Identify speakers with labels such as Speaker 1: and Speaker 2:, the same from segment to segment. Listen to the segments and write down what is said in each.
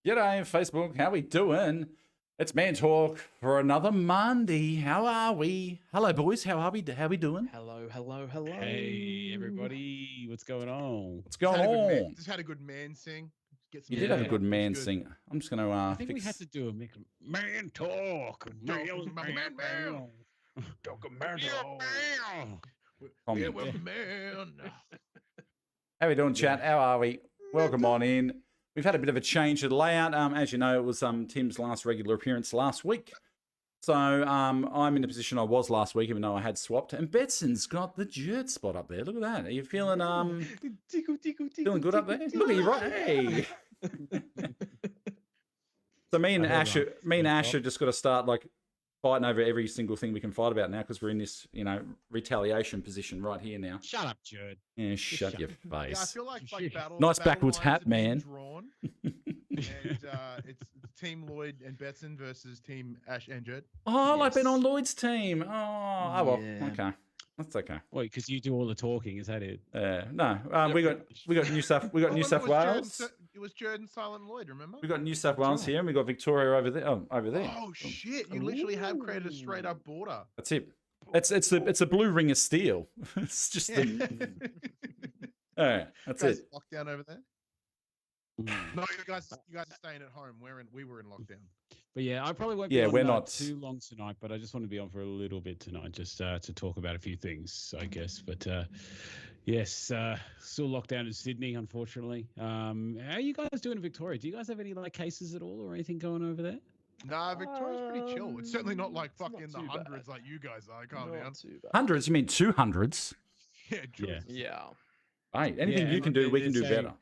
Speaker 1: G'day, Facebook. How we doing? It's Man Talk for another Monday. How are we? Hello, boys. How are we? How we doing?
Speaker 2: Hello, hello, hello.
Speaker 3: Hey, everybody. What's going on?
Speaker 1: What's going on?
Speaker 4: Just had a good man sing. Get some
Speaker 1: You did have a
Speaker 4: man
Speaker 1: good
Speaker 4: up. It was
Speaker 1: man
Speaker 4: good.
Speaker 1: sing. I'm just going to
Speaker 3: I think
Speaker 1: fix...
Speaker 3: we had to do a man talk.
Speaker 4: Man.
Speaker 1: Comment.
Speaker 4: We're man.
Speaker 1: How we doing, chat? How are we? Welcome on in. We've had a bit of a change of layout. As you know, it was Tim's last regular appearance last week. So I'm in the position I was last week, even though I had swapped. And Betson's got the Jert spot up there. Look at that. Are you feeling feeling good up there? Look at you, right? Hey. So me and Ash are just got to start like fighting over every single thing we can fight about now because we're in this, retaliation position right here now.
Speaker 3: Shut up, Jared.
Speaker 1: Yeah, shut your face.
Speaker 4: Yeah, I feel like battle.
Speaker 1: Nice
Speaker 4: battle
Speaker 1: backwards
Speaker 4: lines
Speaker 1: hat,
Speaker 4: have been
Speaker 1: man.
Speaker 4: Drawn, and it's Team Lloyd and Betson versus Team Ash and Jed.
Speaker 1: Oh, I like being on Lloyd's team. Oh, well, okay. That's okay.
Speaker 3: Wait, because you do all the talking, is that it?
Speaker 1: No, we got New South New South Wales.
Speaker 4: It was Jed and Silent Lloyd. Remember?
Speaker 1: We got New South Wales here, and we got Victoria over there. Oh, over there.
Speaker 4: Oh shit! You literally have created a straight up border.
Speaker 1: That's it. It's a blue ring of steel. It's just the. All right, that's it.
Speaker 4: Lockdown over there. No, you guys are staying at home. We were in lockdown.
Speaker 3: But yeah, I probably won't be on too long tonight, but I just want to be on for a little bit tonight, just to talk about a few things, I guess. But yes, still locked down in Sydney, unfortunately. How are you guys doing in Victoria? Do you guys have any cases at all or anything going over there?
Speaker 4: Nah, Victoria's pretty chill. It's certainly not like fucking the hundreds like you guys are. Calm down.
Speaker 1: Hundreds? You mean 200s?
Speaker 4: Yeah.
Speaker 1: Hey, anything you can do, we can do better.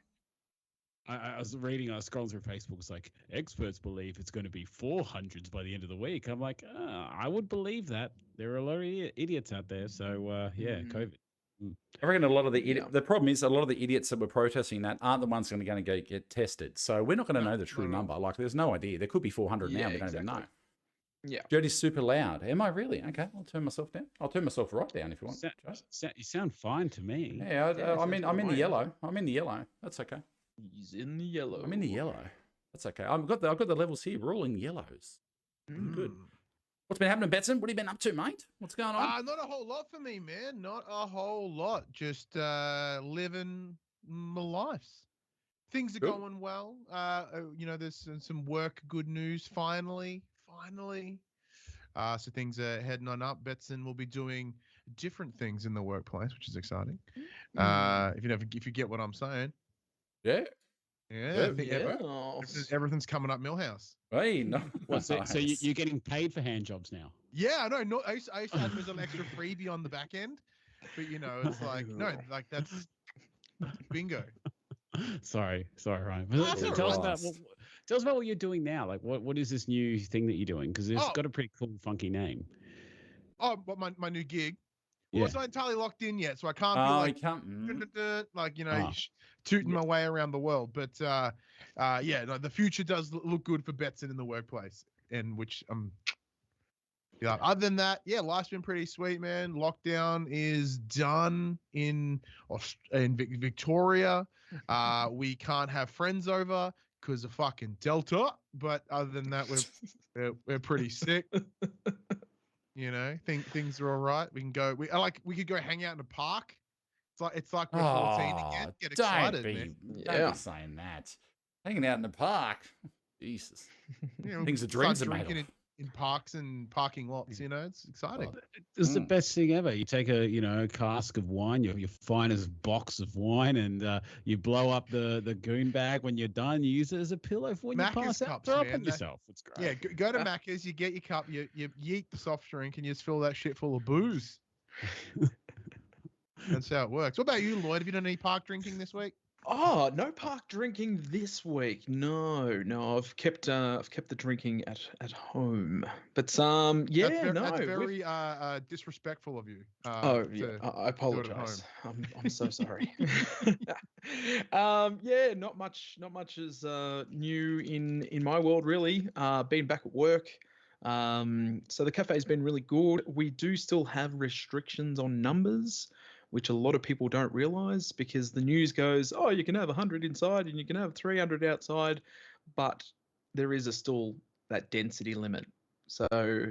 Speaker 3: I was scrolling through Facebook. It's like experts believe it's going to be 400s by the end of the week. I'm like, I would believe that. There are a lot of idiots out there. So COVID.
Speaker 1: I reckon a lot of the problem is a lot of the idiots that were protesting that aren't the ones going to get tested. So we're not going to know the true number. Like, there's no idea. There could be 400 now. We don't even know.
Speaker 2: Yeah.
Speaker 1: Jody's super loud. Am I really? Okay, I'll turn myself down. I'll turn myself right down if you want.
Speaker 3: You sound fine to me.
Speaker 1: Yeah, I'm in the yellow. I'm in the yellow. That's okay.
Speaker 2: He's in the yellow.
Speaker 1: I'm in the yellow. That's okay. I've got the levels here. We're all in yellows. Good. What's been happening, Betson? What have you been up to, mate? What's going on?
Speaker 4: Not a whole lot for me, man. Not a whole lot. Just living my life. Things are going well. There's some work, good news. Finally. So things are heading on up. Betson will be doing different things in the workplace, which is exciting. If you get what I'm saying.
Speaker 1: Yeah.
Speaker 4: I think everything's coming up Millhouse.
Speaker 1: Hey, no.
Speaker 3: So you're getting paid for hand jobs now?
Speaker 4: Yeah, I know. No, I used to have them as an extra freebie on the back end, but it's like that's bingo.
Speaker 3: Sorry, Ryan. Tell us about what you're doing now. Like, what is this new thing that you're doing? Because it's got a pretty cool, funky name.
Speaker 4: Oh, but my new gig. Well, it's not entirely locked in yet, so I can't be tooting my way around the world. But the future does look good for Betson in the workplace, and which other than that, life's been pretty sweet, man. Lockdown is done in Victoria. We can't have friends over because of fucking Delta. But other than that, we're pretty sick. Things are all right. We can go. We could go hang out in a park. It's like we're 14 again. Get excited, man.
Speaker 1: Don't be saying that. Hanging out in the park. Jesus. Things are dreams are made of.
Speaker 4: In parks and parking lots, it's exciting.
Speaker 3: It's the best thing ever. You take a cask of wine, your finest box of wine, and you blow up the goon bag when you're done. You use it as a pillow for when you pass out. Throw up on yourself. It's great.
Speaker 4: Yeah, go to Macca's, you get your cup, you yeet the soft drink, and you just fill that shit full of booze. That's how it works. What about you, Lloyd? Have you done any park drinking this week?
Speaker 2: Oh, no park drinking this week. No. I've kept the drinking at home. But
Speaker 4: that's very disrespectful of you.
Speaker 2: I apologize. I'm so sorry. Not much is new in my world really. Been back at work. So the cafe's been really good. We do still have restrictions on numbers, which a lot of people don't realize, because the news goes, oh, you can have 100 inside and you can have 300 outside. but there is still that density limit. So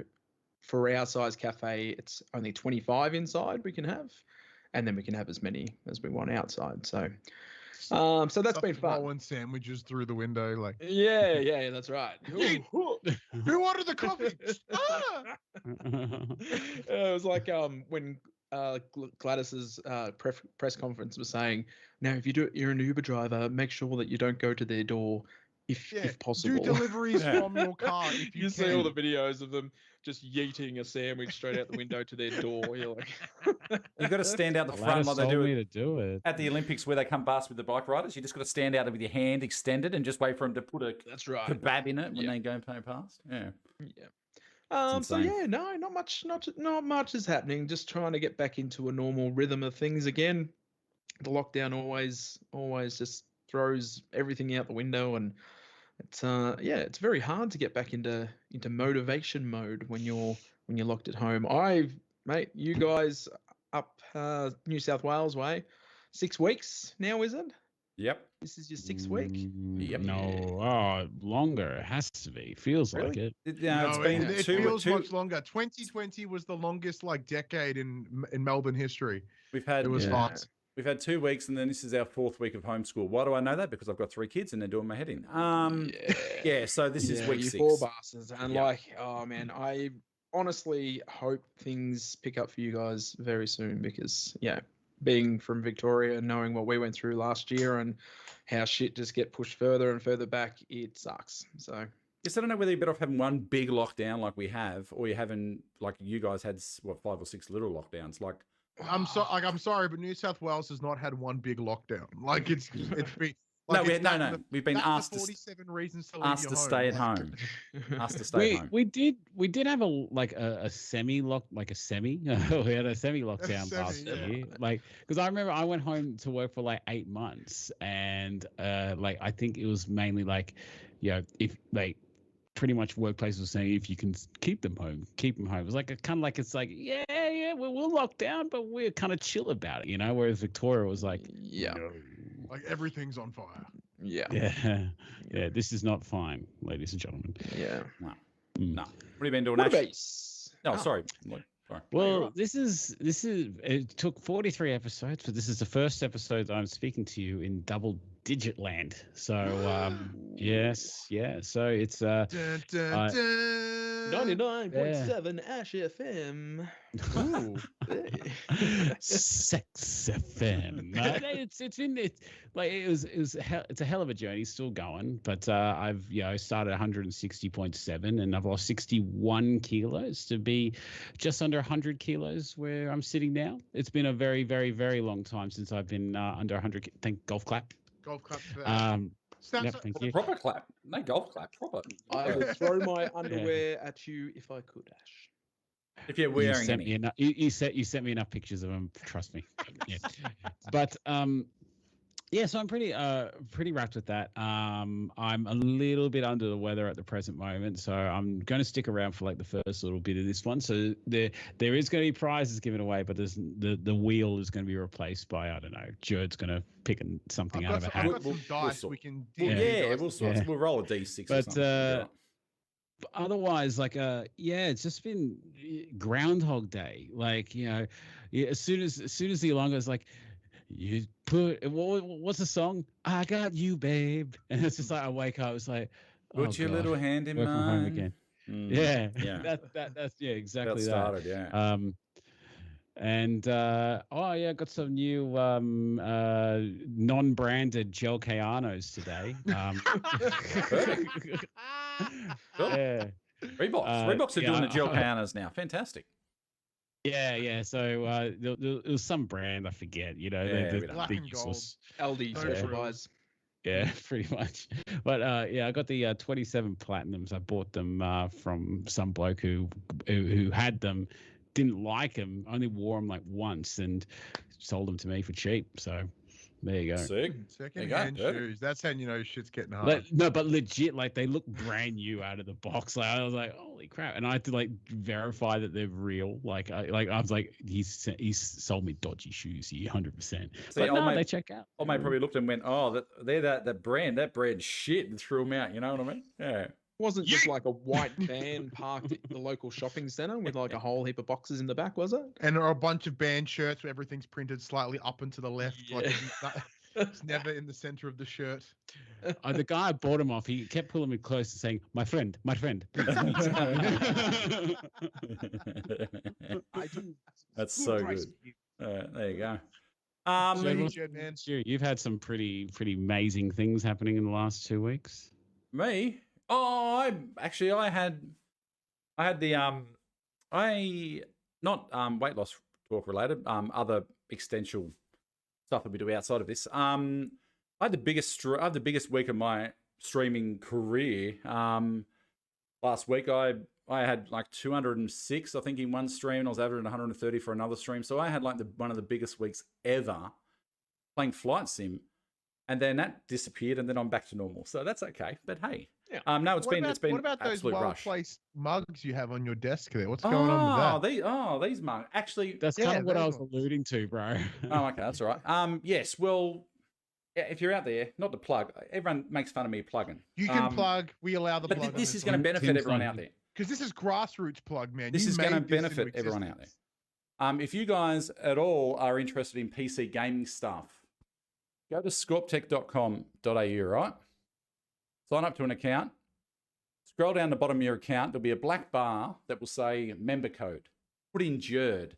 Speaker 2: for our size cafe, it's only 25 inside we can have, and then we can have as many as we want outside. So so that's been fun.
Speaker 4: Throwing sandwiches through the window, like
Speaker 2: yeah, that's right.
Speaker 4: Who ordered the coffee?
Speaker 2: It was like when Gladys's press conference was saying, now if you're an Uber driver, make sure that you don't go to their door if possible.
Speaker 4: Do deliveries from your car if you can.
Speaker 2: See all the videos of them just yeeting a sandwich straight out the window to their door. You're like,
Speaker 1: you've got to stand out the front while they do
Speaker 3: it
Speaker 1: at the Olympics where they come past with the bike riders. You just got to stand out there with your hand extended and just wait for them to put a kebab in it when they go past. Yeah.
Speaker 2: So yeah, no, not much is happening. Just trying to get back into a normal rhythm of things again. The lockdown always just throws everything out the window, and it's very hard to get back into motivation mode when you're locked at home. Mate, you guys up New South Wales way, 6 weeks now, is it?
Speaker 1: Yep.
Speaker 2: This is your 6th week?
Speaker 1: Yep.
Speaker 3: No, longer. It has to be. Feels
Speaker 2: really?
Speaker 3: like it.
Speaker 4: It feels much longer. 2020 was the longest decade in Melbourne history. It was fast.
Speaker 1: We've had 2 weeks, and then this is our 4th week of homeschool. Why do I know that? Because I've got 3 kids, and they're doing my head in. So this is week 6.
Speaker 2: Poor bastards. And oh man, I honestly hope things pick up for you guys very soon, because being from Victoria and knowing what we went through last year and how shit just get pushed further and further back, it sucks. So
Speaker 1: yes, I don't know whether you're better off having one big lockdown like we have, or you're having like you guys had 5 or 6 little lockdowns. Like
Speaker 4: I'm sorry, but New South Wales has not had one big lockdown. Like it's been.
Speaker 1: We've been asked
Speaker 4: 47 reasons to leave
Speaker 1: stay at home. Asked to stay at home.
Speaker 3: We did have a semi lock, like a semi. We had a semi lockdown last year. Like, because I remember I went home to work for 8 months, and I think it was mainly if pretty much workplaces were saying if you can keep them home. It was we'll lock down, but we're kind of chill about it, Whereas Victoria was like, no.
Speaker 4: Like everything's on fire.
Speaker 1: Yeah.
Speaker 3: This is not fine, ladies and gentlemen.
Speaker 1: Yeah. No. What have you been doing,
Speaker 2: Ash?
Speaker 1: Sorry.
Speaker 3: Well, this is. It took 43 episodes, but this is the first episode that I'm speaking to you in double-digit land. So, yes. So it's
Speaker 2: 99.7 Ash FM.
Speaker 3: Ooh. Sex FM. It's a hell of a journey, still going, but I've started 160.7 and I've lost 61 kilos to be just under 100 kilos where I'm sitting now. It's been a very, very, very long time since I've been under 100. Golf clap.
Speaker 4: Golf clap.
Speaker 3: Thank you.
Speaker 1: Proper clap. No golf clap. Proper.
Speaker 2: I would throw my underwear at you if I could, Ash.
Speaker 1: If you're wearing any.
Speaker 3: You sent me enough pictures of them. Trust me. Yeah. But so I'm pretty wrapped with that. I'm a little bit under the weather at the present moment, so I'm going to stick around for the first little bit of this one. So there is going to be prizes given away, but there's the wheel is going to be replaced by, I don't know, Jared's going to pick something out of a hat.
Speaker 4: I've got some dice we can.
Speaker 1: We'll roll a D6.
Speaker 3: But but otherwise, it's just been Groundhog Day. As soon as the alarm goes, you put what's the song? I got you, babe. And it's just I wake up. It's like,
Speaker 1: put your little hand in mine.
Speaker 3: From home again. Yeah. That's exactly that.
Speaker 1: Started, yeah.
Speaker 3: And I got some new non-branded Gel Cayanos today.
Speaker 1: Reeboks are doing the Gel Cayanos now. Fantastic.
Speaker 3: Yeah. So there was some brand I forget.
Speaker 4: Black and gold.
Speaker 2: LD specialized.
Speaker 3: Yeah, pretty much. But I got the 27 Platinums. I bought them from some bloke who had them. Didn't like them, only wore them once, and sold them to me for cheap. So There you go.
Speaker 1: Sick.
Speaker 4: Second-hand shoes. That's how you know shit's getting hard.
Speaker 3: But legit, like they look brand new out of the box. Like I was like, holy crap! And I had to like verify that they're real. Like I was like, he's sold me dodgy shoes. 100%. But no, they check out.
Speaker 1: Old mate probably looked and went, oh, they're that brand. That brand shit, and threw them out. You know what I mean? Yeah.
Speaker 2: Wasn't just like a white van parked at the local shopping centre with like a whole heap of boxes in the back, was it?
Speaker 4: And there are a bunch of band shirts where everything's printed slightly up and to the left.
Speaker 2: Yeah.
Speaker 4: Like it's never in the center of the shirt.
Speaker 3: The guy I bought him off, he kept pulling me close and saying, my friend.
Speaker 1: That's so good. There you go.
Speaker 3: You've had some pretty amazing things happening in the last 2 weeks.
Speaker 1: Me? Oh, I had the not weight loss talk related, other extensional stuff that we do outside of this. I had the biggest week of my streaming career. Last week I had like 206, I think, in one stream, and I was averaging 130 for another stream. So I had like one of the biggest weeks ever playing Flight Sim. And then that disappeared, and then I'm back to normal. So that's okay. But hey,
Speaker 2: yeah.
Speaker 1: No, it's been
Speaker 4: what about those
Speaker 1: absolute rush.
Speaker 4: well-placed mugs you have on your desk there? What's going on with
Speaker 1: that? These mugs. Actually,
Speaker 3: that's kind of what I was alluding to, bro.
Speaker 1: Oh, okay, that's all right. Yes, well, if you're out there, not to plug, everyone makes fun of me plugging.
Speaker 4: You can plug. We allow the plug.
Speaker 1: But this is going to benefit everyone out there.
Speaker 4: Because this is grassroots plug, man.
Speaker 1: This is going to benefit everyone out there. If you guys at all are interested in PC gaming stuff, go to scorptech.com.au, right? Sign up to an account. Scroll down the bottom of your account. There'll be a black bar that will say member code. Put in JERD,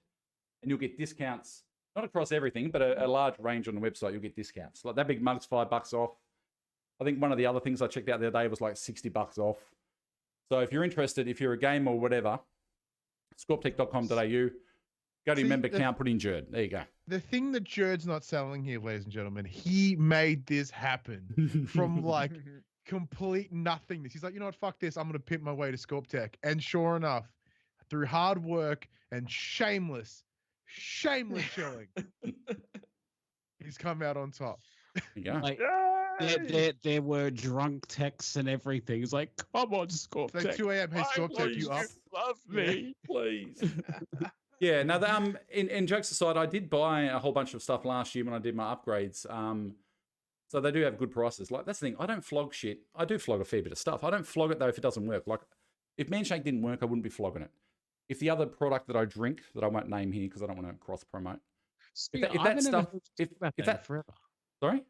Speaker 1: and you'll get discounts, not across everything, but a large range on the website. You'll get discounts. Like that big mug's $5 off. I think one of the other things I checked out the other day was like $60 off. So if you're interested, if you're a gamer or whatever, scorptech.com.au. Go to your member account, put in JERD. There you go.
Speaker 4: The thing that JERD's not selling here, ladies and gentlemen, he made this happen from like complete nothingness. He's like, you know what, fuck this. I'm going to pimp my way to ScorpTech. And sure enough, through hard work and shameless shilling, he's come out on top.
Speaker 1: There you go.
Speaker 3: Like, there were drunk texts and everything. It's like, come on, ScorpTech.
Speaker 4: It's like 2 a.m. Hey, ScorpTech, you up?
Speaker 1: Love me, please. Yeah, now, in jokes aside, I did buy a whole bunch of stuff last year when I did my upgrades. So they do have good prices. Like, that's the thing. I don't flog shit. I do flog a fair bit of stuff. I don't flog it, though, if it doesn't work. Like, if Manshake didn't work, I wouldn't be flogging it. If the other product that I drink, that I won't name here because I don't want to cross-promote. If that stuff...
Speaker 3: forever.
Speaker 1: Sorry?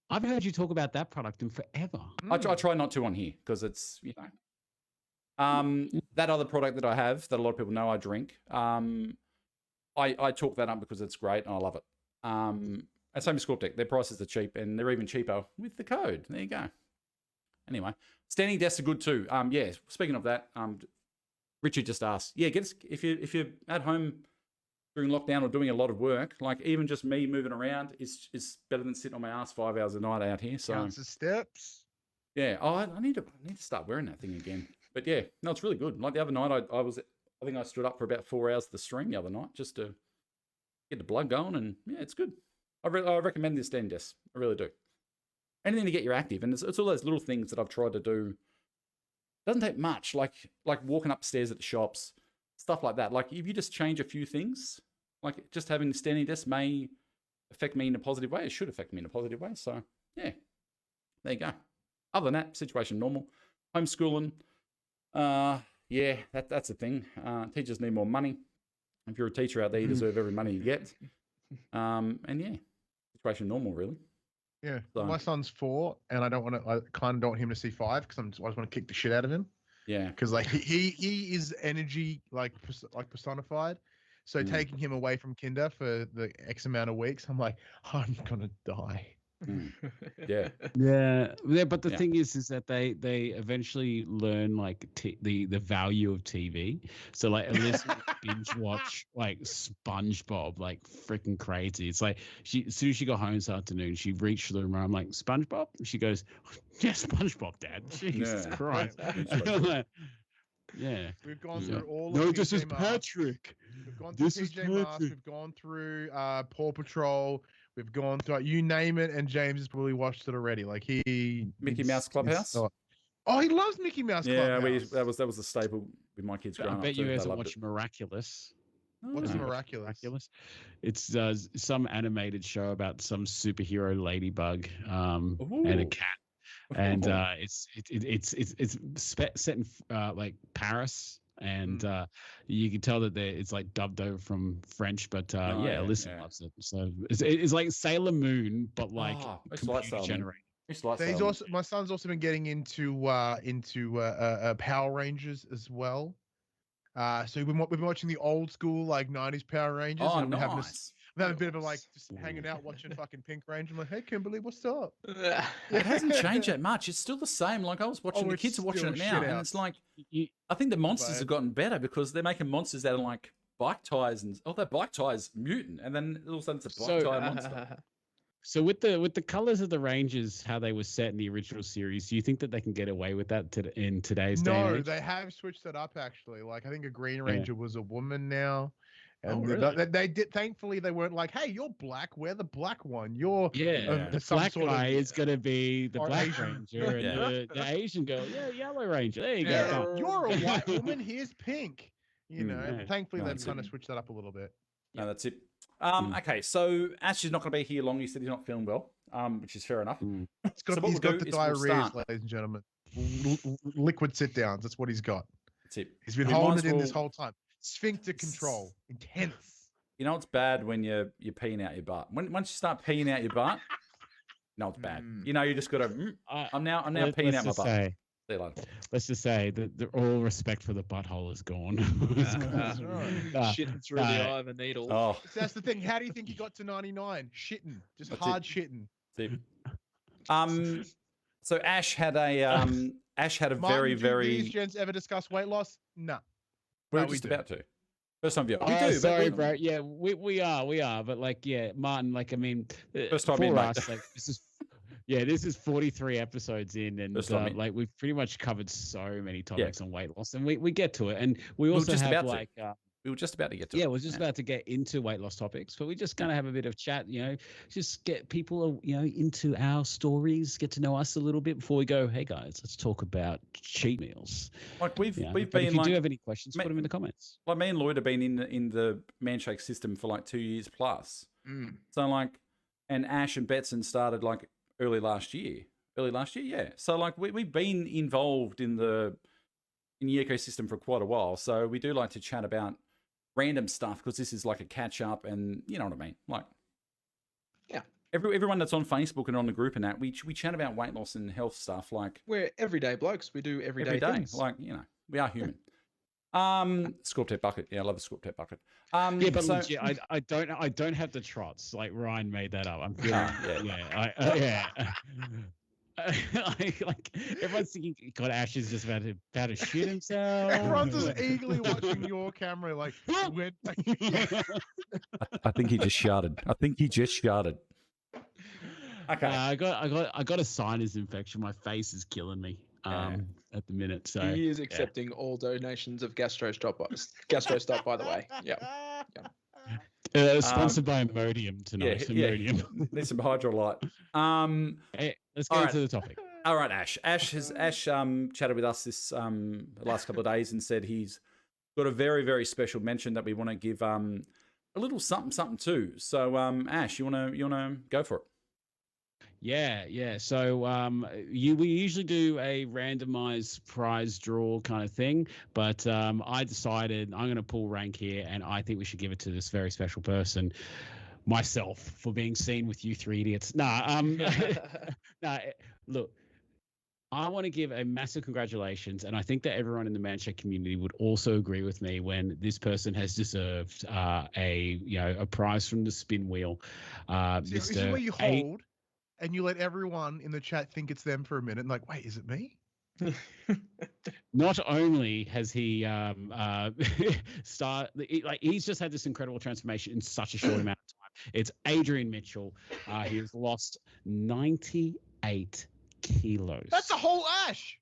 Speaker 3: I've heard you talk about that product in forever.
Speaker 1: I try not to on here because it's, you know... that other product that I have that a lot of people know I drink, I talk that up because it's great and I love it. And same as ScorpTech, their prices are cheap and they're even cheaper with the code. There you go. Anyway, standing desks are good too. Yeah, speaking of that, Richard just asked, yeah, if you're at home during lockdown or doing a lot of work, like even just me moving around is better than sitting on my ass 5 hours a night out here. So
Speaker 4: counts as steps.
Speaker 1: Yeah, I need to start wearing that thing again. But yeah, no, it's really good. Like the other night, I think I stood up for about 4 hours of the stream the other night just to get the blood going, and yeah, it's good. I recommend this stand desk. I really do. Anything to get you active, and it's all those little things that I've tried to do. Doesn't take much, like walking upstairs at the shops, stuff like that. Like if you just change a few things, like just having the standing desk may affect me in a positive way. It should affect me in a positive way. So yeah, there you go. Other than that, situation normal. Homeschooling. Yeah, that's the thing. Teachers need more money. If you're a teacher out there, you deserve every money you get. And yeah, situation normal, really.
Speaker 4: Yeah,
Speaker 1: so,
Speaker 4: my son's 4, and I kind of don't want him to see 5 because I just want to kick the shit out of him.
Speaker 1: Yeah,
Speaker 4: because like he is energy like personified. So taking him away from kinder for the X amount of weeks, I'm like, I'm gonna die.
Speaker 1: Yeah.
Speaker 3: But the thing is that they eventually learn like the value of TV. So like unless binge watch like SpongeBob, like freaking crazy. It's like as soon as she got home this afternoon, she reached for the remote. I'm like, SpongeBob? And she goes, yeah, SpongeBob, Dad. Jesus Christ. Yeah.
Speaker 4: We've gone through all
Speaker 3: of
Speaker 4: this
Speaker 3: is Patrick.
Speaker 4: We've gone through PJ Masks, we've gone through Paw Patrol, We've gone through it. You name it, and James has probably watched it already. Like
Speaker 1: Mickey Mouse Clubhouse.
Speaker 4: Oh, he loves Mickey Mouse Clubhouse.
Speaker 1: Yeah, that was a staple with my kids growing up.
Speaker 3: I bet you hasn't watched Miraculous.
Speaker 4: What is Miraculous?
Speaker 3: It's some animated show about some superhero ladybug and a cat, and it's set in like Paris, and you can tell that it's like dubbed over from French, but Alyssa loves it. So it's like Sailor Moon, but like computer generated.
Speaker 4: My son's also been getting into Power Rangers as well. So we've been watching the old school like 90s Power Rangers.
Speaker 1: Oh,
Speaker 4: and
Speaker 1: nice.
Speaker 4: I'm having a bit of a like just hanging out watching fucking Pink Ranger. I'm like, hey Kimberly, what's up?
Speaker 1: It hasn't changed that much. It's still the same. Like I was watching, the kids are watching it now, and it's like I think the monsters have gotten better because they're making monsters out of like bike tires and that bike tire's mutant, and then all of a sudden it's a bike tire monster.
Speaker 3: So with the colors of the Rangers, how they were set in the original series, do you think that they can get away with that in today's day and age?
Speaker 4: No, they have switched it up actually. Like I think a Green Ranger was a woman now. And
Speaker 3: really?
Speaker 4: they did. Thankfully, they weren't like, "Hey, you're black. We're the black one. You're
Speaker 3: the black guy is going to be the Black Asian Ranger, and the Asian girl, Yellow Ranger. There you go.
Speaker 4: You're a white woman. Here's pink. You know. Thankfully, they've kind of switched that up a little bit.
Speaker 1: No, that's it. Okay, so Ash is not going to be here long. He said he's not feeling well, which is fair enough.
Speaker 4: He's got the diarrhea, ladies and gentlemen. Liquid sit downs. That's what he's got.
Speaker 1: That's it.
Speaker 4: He's been holding it in this whole time. Sphincter control, intense.
Speaker 1: You know it's bad when you're peeing out your butt. Once you start peeing out your butt, no, it's bad. You know, you just got to. I'm now peeing out my butt. See you later.
Speaker 3: Let's just say that all respect for the butthole is gone.
Speaker 2: Shitting through the eye of a needle.
Speaker 1: Oh,
Speaker 4: so that's the thing. How do you think he got to 99? Shitting, just that's hard shitting.
Speaker 1: So Ash had a
Speaker 4: Martin,
Speaker 1: very.
Speaker 4: These gents ever discuss weight loss? No.
Speaker 1: We're just about to. First time viewer.
Speaker 3: We do. Sorry, bro. Yeah, we are. But like, Martin. Like, I mean,
Speaker 1: first time in,
Speaker 3: us, like, this is 43 episodes in, and like we've pretty much covered so many topics on weight loss, and we get to it, and we also have like.
Speaker 1: We were just about to get to it.
Speaker 3: Yeah, we're just about to get into weight loss topics, but we're just going to have a bit of chat, just get people, into our stories, get to know us a little bit before we go, hey guys, let's talk about cheat meals.
Speaker 1: Like we've been
Speaker 3: if you do have any questions, put them in the comments.
Speaker 1: Like me and Lloyd have been in the Manshake system for like 2 years plus. So like, and Ash and Betson started like early last year. Yeah. So like we've been involved in the ecosystem for quite a while. So we do like to chat about random stuff because this is like a catch up, and you know what I mean. Like, everyone that's on Facebook and on the group and that we chat about weight loss and health stuff. Like
Speaker 2: we're everyday blokes. We do everyday things.
Speaker 1: Like we are human. Scorp Tech bucket. Yeah, I love the Scorp Tech bucket.
Speaker 3: But legit, I don't have the trots. Like Ryan made that up. I'm feeling like everyone's thinking God, Ash is just about to shit himself.
Speaker 4: Everyone's just eagerly watching your camera like
Speaker 1: I think he just sharded. Okay.
Speaker 3: I got a sinus infection. My face is killing me at the minute. So
Speaker 2: he is accepting all donations of Gastro Stop, by the way. Yeah.
Speaker 3: Sponsored by Imodium tonight. Imodium.
Speaker 1: Need some Hydrolyte.
Speaker 3: Hey, let's go to the topic.
Speaker 1: All right, Ash. Ash chatted with us this the last couple of days and said he's got a very, very special mention that we want to give a little something too. So Ash, you wanna go for it?
Speaker 3: Yeah. So we usually do a randomized prize draw kind of thing, but I decided I'm going to pull rank here, and I think we should give it to this very special person, myself, for being seen with you three idiots. Look, I want to give a massive congratulations, and I think that everyone in the Manshake community would also agree with me when this person has deserved a prize from the spin wheel.
Speaker 4: This is where you hold. And you let everyone in the chat think it's them for a minute, and like, wait, is it me?
Speaker 3: Not only has he he's just had this incredible transformation in such a short amount of time. It's Adrian Mitchell. He has lost 98 kilos.
Speaker 4: That's a whole Ash.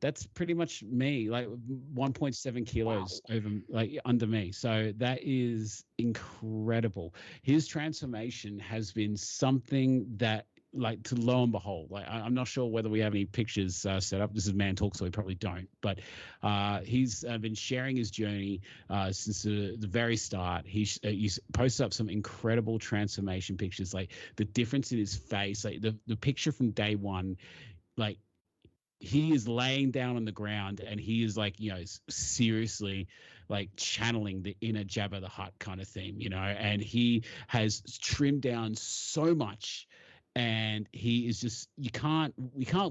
Speaker 3: that's pretty much me, like 1.7 kilos over, like under me. So that is incredible. His transformation has been something that, like, to lo and behold, like I'm not sure whether we have any pictures set up. This is Man Talk, so we probably don't. But he's been sharing his journey since the very start. He's posted up some incredible transformation pictures, like the difference in his face, like the picture from day one, like he is laying down on the ground and he is like, seriously like channeling the inner Jabba the Hutt kind of theme, and he has trimmed down so much. And he is just, we can't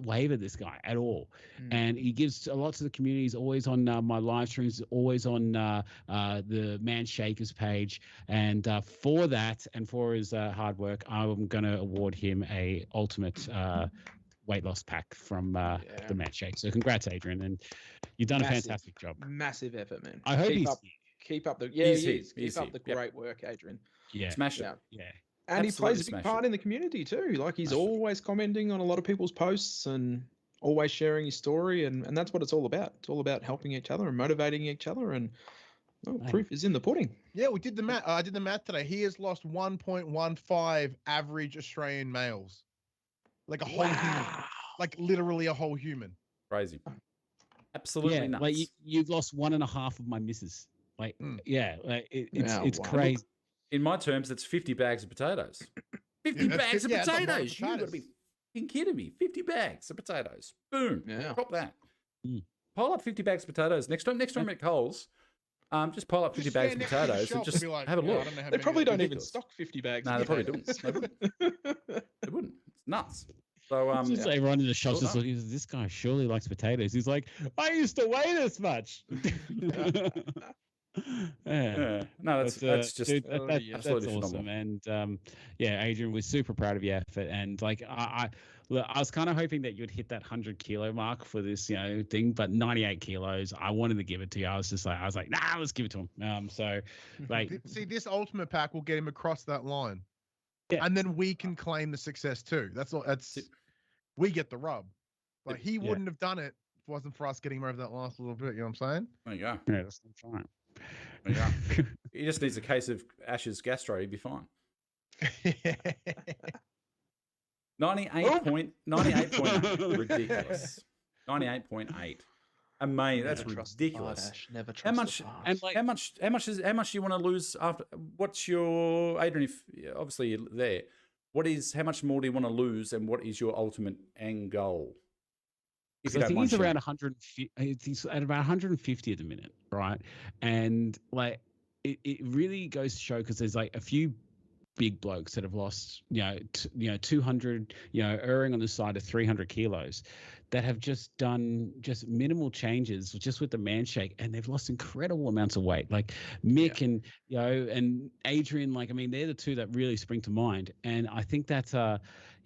Speaker 3: waver this guy at all. And he gives a lot to the community. He's always on my live streams, always on the Man Shakers page. And for that and for his hard work, I'm going to award him a ultimate weight loss pack from the Man Shake. So congrats, Adrian. And you've done a fantastic job.
Speaker 2: Massive effort, man.
Speaker 3: I hope
Speaker 2: keep up the great work, Adrian.
Speaker 3: Yeah.
Speaker 1: Smash it.
Speaker 3: Yeah.
Speaker 2: And absolutely, he plays a big part in the community too. Like he's always commenting on a lot of people's posts and always sharing his story. And that's what it's all about. It's all about helping each other and motivating each other. And proof is in the pudding.
Speaker 4: Yeah, we did the math. I did the math today. He has lost 1.15 average Australian males. Like a whole human. Like literally a whole human.
Speaker 1: Crazy. Absolutely nuts.
Speaker 3: Like you've lost 1.5 of my misses. Like, it's crazy.
Speaker 1: In my terms, it's 50 bags of potatoes. 50 bags of potatoes. You've got to be fucking kidding me. 50 bags of potatoes. Boom. Yeah. Drop that. Pile up 50 bags of potatoes. Next time I'm at Coles, just pile up 50 bags of potatoes and just have a look.
Speaker 2: They probably don't even stock 50 bags.
Speaker 1: No, they probably don't. They wouldn't. It's nuts. So
Speaker 3: everyone in the shop's just looking, this guy surely likes potatoes. He's like, I used to weigh this much.
Speaker 1: No, that's just
Speaker 3: dude,
Speaker 1: absolutely
Speaker 3: that's awesome. And Adrian, we're super proud of your effort. And like I was kind of hoping that you'd hit that 100 kilo mark for this thing, but 98 kilos, I wanted to give it to you. I was like, nah, let's give it to him. So like,
Speaker 4: see, this ultimate pack will get him across that line, and then we can claim the success too. That's all. We get the rub. Like he wouldn't have done it if it wasn't for us getting him over that last little bit. You know what I'm saying?
Speaker 1: There you go.
Speaker 3: Yeah, that's fine.
Speaker 1: Yeah. He just needs a case of Ash's gastro, he'd be fine. 98.8 ridiculous. 98.8. Amazing. That's ridiculous.
Speaker 2: Never trust
Speaker 1: how much do you want to lose after? What's your, Adrian, if obviously you're there, how much more do you want to lose and what is your ultimate end goal?
Speaker 3: So I think he's around 150. He's at about 150 at the minute, right? And like, it really goes to show, because there's like a few big blokes that have lost, 200, erring on the side of 300 kilos, that have just done just minimal changes just with the Man Shake, and they've lost incredible amounts of weight. Like Mick and and Adrian, like, I mean, they're the two that really spring to mind. And I think that's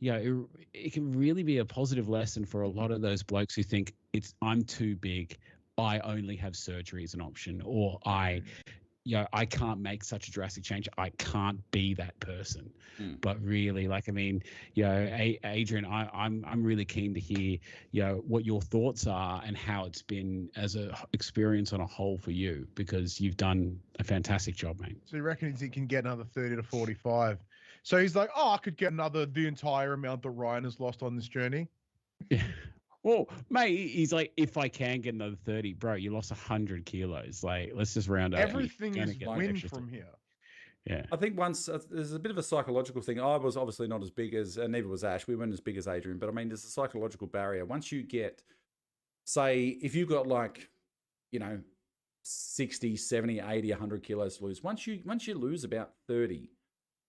Speaker 3: it can really be a positive lesson for a lot of those blokes who think I'm too big, I only have surgery as an option, or I can't make such a drastic change. I can't be that person. But really, like, I mean, Adrian, I'm really keen to hear, what your thoughts are and how it's been as a experience on a whole for you, because you've done a fantastic job, mate.
Speaker 4: So you reckon he can get another 30 to 45? So he's like, I could get the entire amount that Ryan has lost on this journey.
Speaker 3: Yeah. Well, mate, he's like, if I can get another 30, bro, you lost 100 kilos. Like, let's just round up.
Speaker 4: Everything is win from here.
Speaker 1: Yeah. I think once there's a bit of a psychological thing. I was obviously not as big as, and neither was Ash. We weren't as big as Adrian, but I mean, there's a psychological barrier. Once you get, say, if you've got like, 60, 70, 80, 100 kilos to lose, once you lose about 30,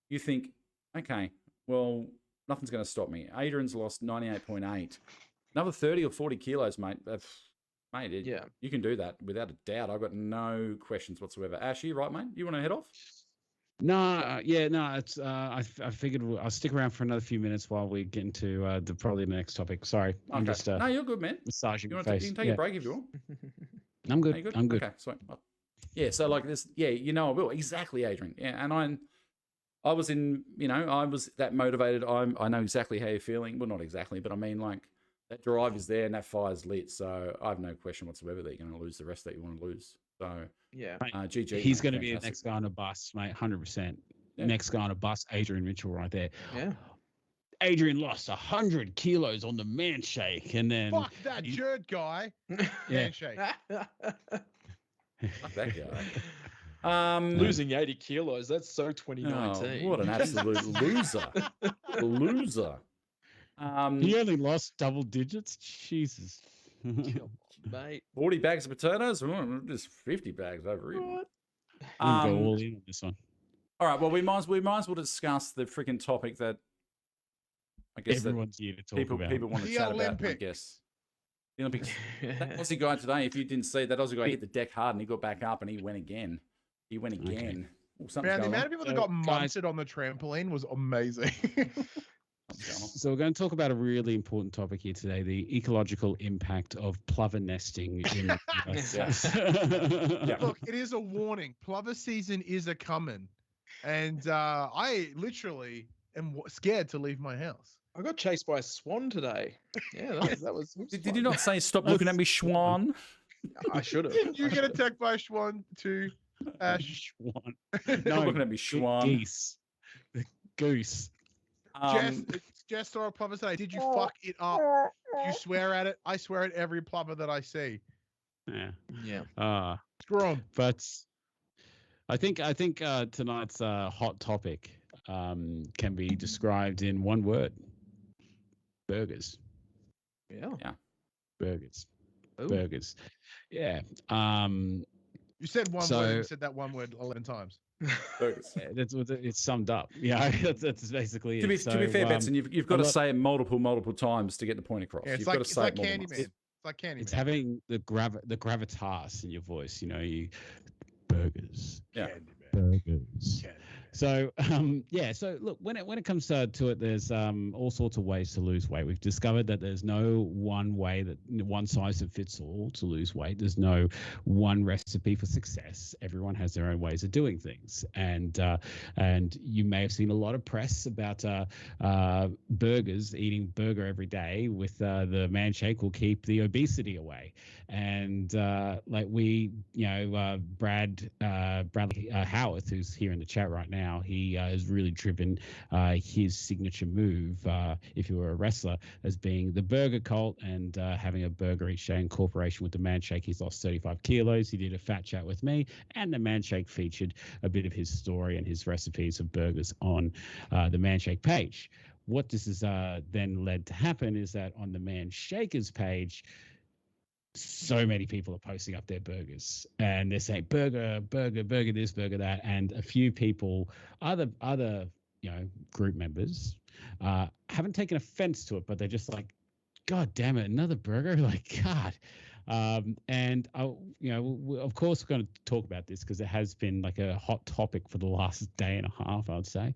Speaker 1: you think, okay, well, nothing's going to stop me. Adrian's lost 98.8. Another 30 or 40 kilos, mate. You can do that without a doubt. I've got no questions whatsoever. Ash, you right, mate? You want to head off?
Speaker 3: No, it's. I figured I'll stick around for another few minutes while we get into probably the next topic. Sorry, I'm just.
Speaker 1: No, you're good, man.
Speaker 3: Massaging
Speaker 1: you
Speaker 3: your face.
Speaker 1: You can take a break if you want.
Speaker 3: I'm good. I'm good.
Speaker 1: Okay, sweet. Yeah, so like this. Yeah, I will. Exactly, Adrian. Yeah, and I was in. I was that motivated. I know exactly how you're feeling. Well, not exactly, but I mean, like, that drive is there and that fire's lit. So I have no question whatsoever that you're going to lose the rest that you want to lose. So
Speaker 2: yeah,
Speaker 1: GG.
Speaker 3: He's going to be the next guy on a bus, mate. 100%. Yeah. Next guy on a bus, Adrian Mitchell, right there.
Speaker 2: Yeah.
Speaker 3: Adrian lost 100 kilos on the man shake, and then
Speaker 4: fuck that Jerd guy. Man shake.
Speaker 1: Fuck that guy.
Speaker 2: Losing 80 kilos. That's so 2019.
Speaker 1: Oh, what an absolute loser. Loser.
Speaker 3: He only lost double digits. Jesus.
Speaker 2: Mate.
Speaker 1: 40 bags of potatoes? Just 50 bags over here.
Speaker 3: I'm going to go all in on this one.
Speaker 1: All right. Well, we might as well discuss the freaking topic that I guess
Speaker 3: everyone's here to talk about.
Speaker 1: People want to chat about, I guess. The Olympics. That Aussie guy today, if you didn't see, that Aussie guy hit the deck hard and he got back up and he went again. Okay. Ooh,
Speaker 4: man, the amount of people that got munted on the trampoline was amazing.
Speaker 3: So we're going to talk about a really important topic here today, the ecological impact of plover nesting in the US.
Speaker 4: Look, it is a warning. Plover season is a coming. And I literally am scared to leave my house.
Speaker 2: I got chased by a swan today. Yeah, that was
Speaker 1: Did you not say stop looking at me, Schwan?
Speaker 2: I should have.
Speaker 4: Did you get attacked by a swan too, Ash?
Speaker 3: Schwan.
Speaker 1: No, looking at me, Schwan.
Speaker 3: Geese. The goose.
Speaker 4: Jess saw a plover today. Did you fuck it up? Do you swear at it? I swear at every plover that I see.
Speaker 3: Yeah.
Speaker 4: Screw 'em.
Speaker 3: But I think tonight's hot topic can be described in one word: burgers.
Speaker 2: Yeah.
Speaker 3: Burgers.
Speaker 2: Ooh.
Speaker 3: Burgers. Yeah.
Speaker 4: You said one word. And you said that one word 11 times.
Speaker 1: Burgers.
Speaker 3: It's summed up. Yeah, that's basically
Speaker 1: it. To be fair, Benson, you've got to say it multiple times to get the point across.
Speaker 4: Yeah,
Speaker 1: you've got to say it more
Speaker 4: Candyman. It's like Candyman.
Speaker 3: It's having the gravitas in your voice. You know, burgers.
Speaker 1: Yeah.
Speaker 3: Burgers. So so look, when it comes to it, there's all sorts of ways to lose weight. We've discovered that there's no one way, that one size that fits all to lose weight. There's no one recipe for success. Everyone has their own ways of doing things, and you may have seen a lot of press about burgers, eating burger every day with the man shake will keep the obesity away. And Bradley Howarth, who's here in the chat right now, he has really driven his signature move, if you were a wrestler, as being the burger cult and having a burger each day in cooperation with the man shake. He's lost 35 kilos. He did a fat chat with me, and the man shake featured a bit of his story and his recipes of burgers on the man shake page. What this has then led to happen is that on the Man Shakers page, so many people are posting up their burgers and they're saying burger this, burger that, and a few people, other group members, haven't taken offense to it, but they're just like, God damn it, another burger, like, God. And of course we're going to talk about this because it has been like a hot topic for the last day and a half, I'd say.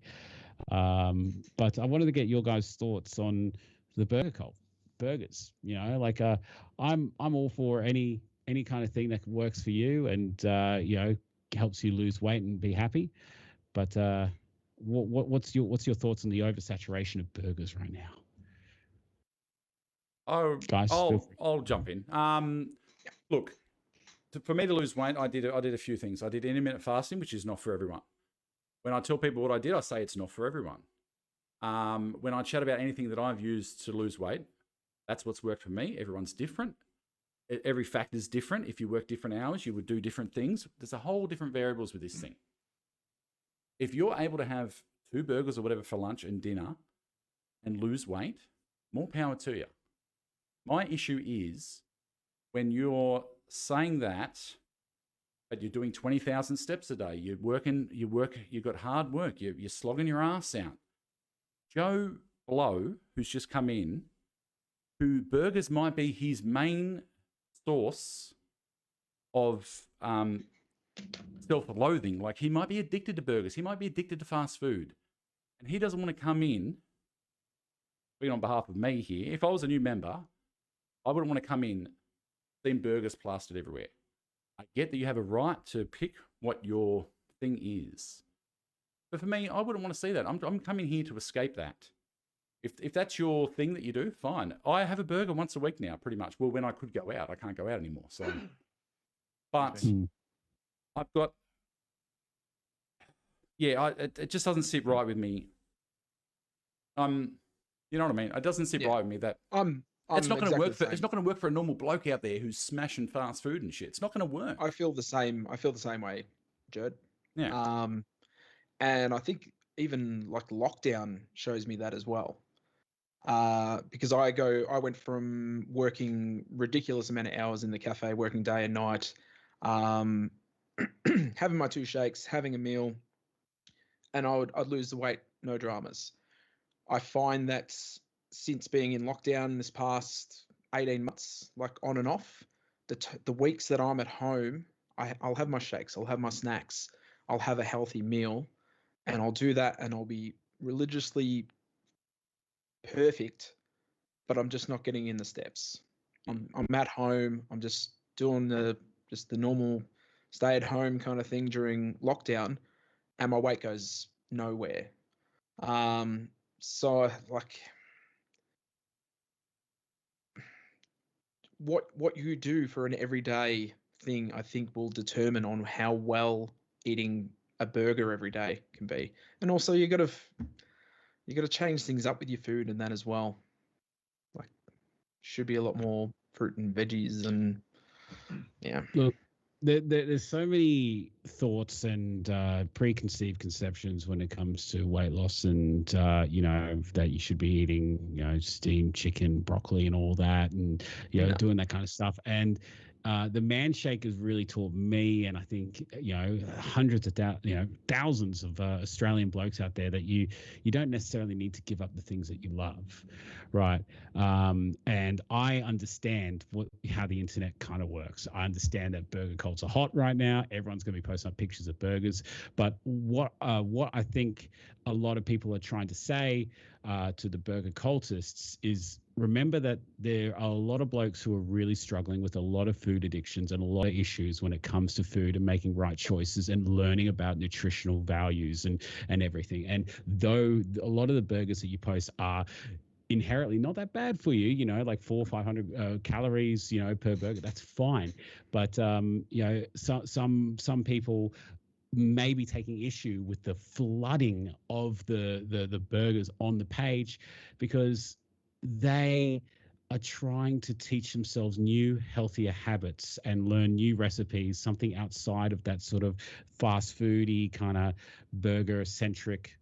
Speaker 3: But I wanted to get your guys' thoughts on the burger cult. Burgers, I'm all for any kind of thing that works for you and helps you lose weight and be happy. But what's your thoughts on the oversaturation of burgers right now?
Speaker 1: Oh, guys, I'll jump in. Look, for me to lose weight, I did a few things. I did intermittent fasting, which is not for everyone. When I tell people what I did, I say it's not for everyone. When I chat about anything that I've used to lose weight, that's what's worked for me. Everyone's different. Every factor is different. If you work different hours, you would do different things. There's a whole different variables with this thing. If you're able to have 2 burgers or whatever for lunch and dinner and lose weight, more power to you. My issue is when you're saying that, but you're doing 20,000 steps a day, you've got hard work, you're slogging your ass out. Joe Blow, who's just come in, who burgers might be his main source of self-loathing. Like, he might be addicted to burgers. He might be addicted to fast food. And he doesn't want to come in, speaking on behalf of me here, if I was a new member, I wouldn't want to come in, seeing burgers plastered everywhere. I get that you have a right to pick what your thing is. But for me, I wouldn't want to see that. I'm coming here to escape that. If that's your thing that you do, fine. I have a burger once a week now, pretty much. Well, when I could go out, I can't go out anymore. So, but I've got, it just doesn't sit right with me. You know what I mean? It doesn't sit right with me that it's not going to work for. It's not going to work for a normal bloke out there who's smashing fast food and shit. It's not going to work.
Speaker 2: I feel the same. I feel the same way, Jerd.
Speaker 1: Yeah.
Speaker 2: And I think even like lockdown shows me that as well. Because I went from working ridiculous amount of hours in the cafe, working day and night, having my 2 shakes, having a meal, and I'd lose the weight, no dramas. I find that since being in lockdown this past 18 months, like on and off, the weeks that I'm at home, I'll have my shakes, I'll have my snacks, I'll have a healthy meal, and I'll do that, and I'll be religiously perfect, but I'm just not getting in the steps. I'm at home. I'm just doing the normal stay at home kind of thing during lockdown, and my weight goes nowhere. So like what you do for an everyday thing, I think will determine on how well eating a burger every day can be. And also you got to change things up with your food and that as well. Like, should be a lot more fruit and veggies and
Speaker 3: Look, there's so many thoughts and preconceived conceptions when it comes to weight loss, and that you should be eating steamed chicken, broccoli, and all that, and doing that kind of stuff. And the man shake has really taught me, and I think hundreds of thousands of Australian blokes out there, that you don't necessarily need to give up the things that you love, right? And I understand how the internet kind of works. I understand that burger cults are hot right now. Everyone's going to be posting up pictures of burgers. But what I think a lot of people are trying to say to the burger cultists is, remember that there are a lot of blokes who are really struggling with a lot of food addictions and a lot of issues when it comes to food and making right choices and learning about nutritional values and everything. And though a lot of the burgers that you post are inherently not that bad for you, like 400 or 500 calories, per burger, that's fine. But some people may be taking issue with the flooding of the burgers on the page, because they are trying to teach themselves new, healthier habits and learn new recipes, something outside of that sort of fast foody kind of burger-centric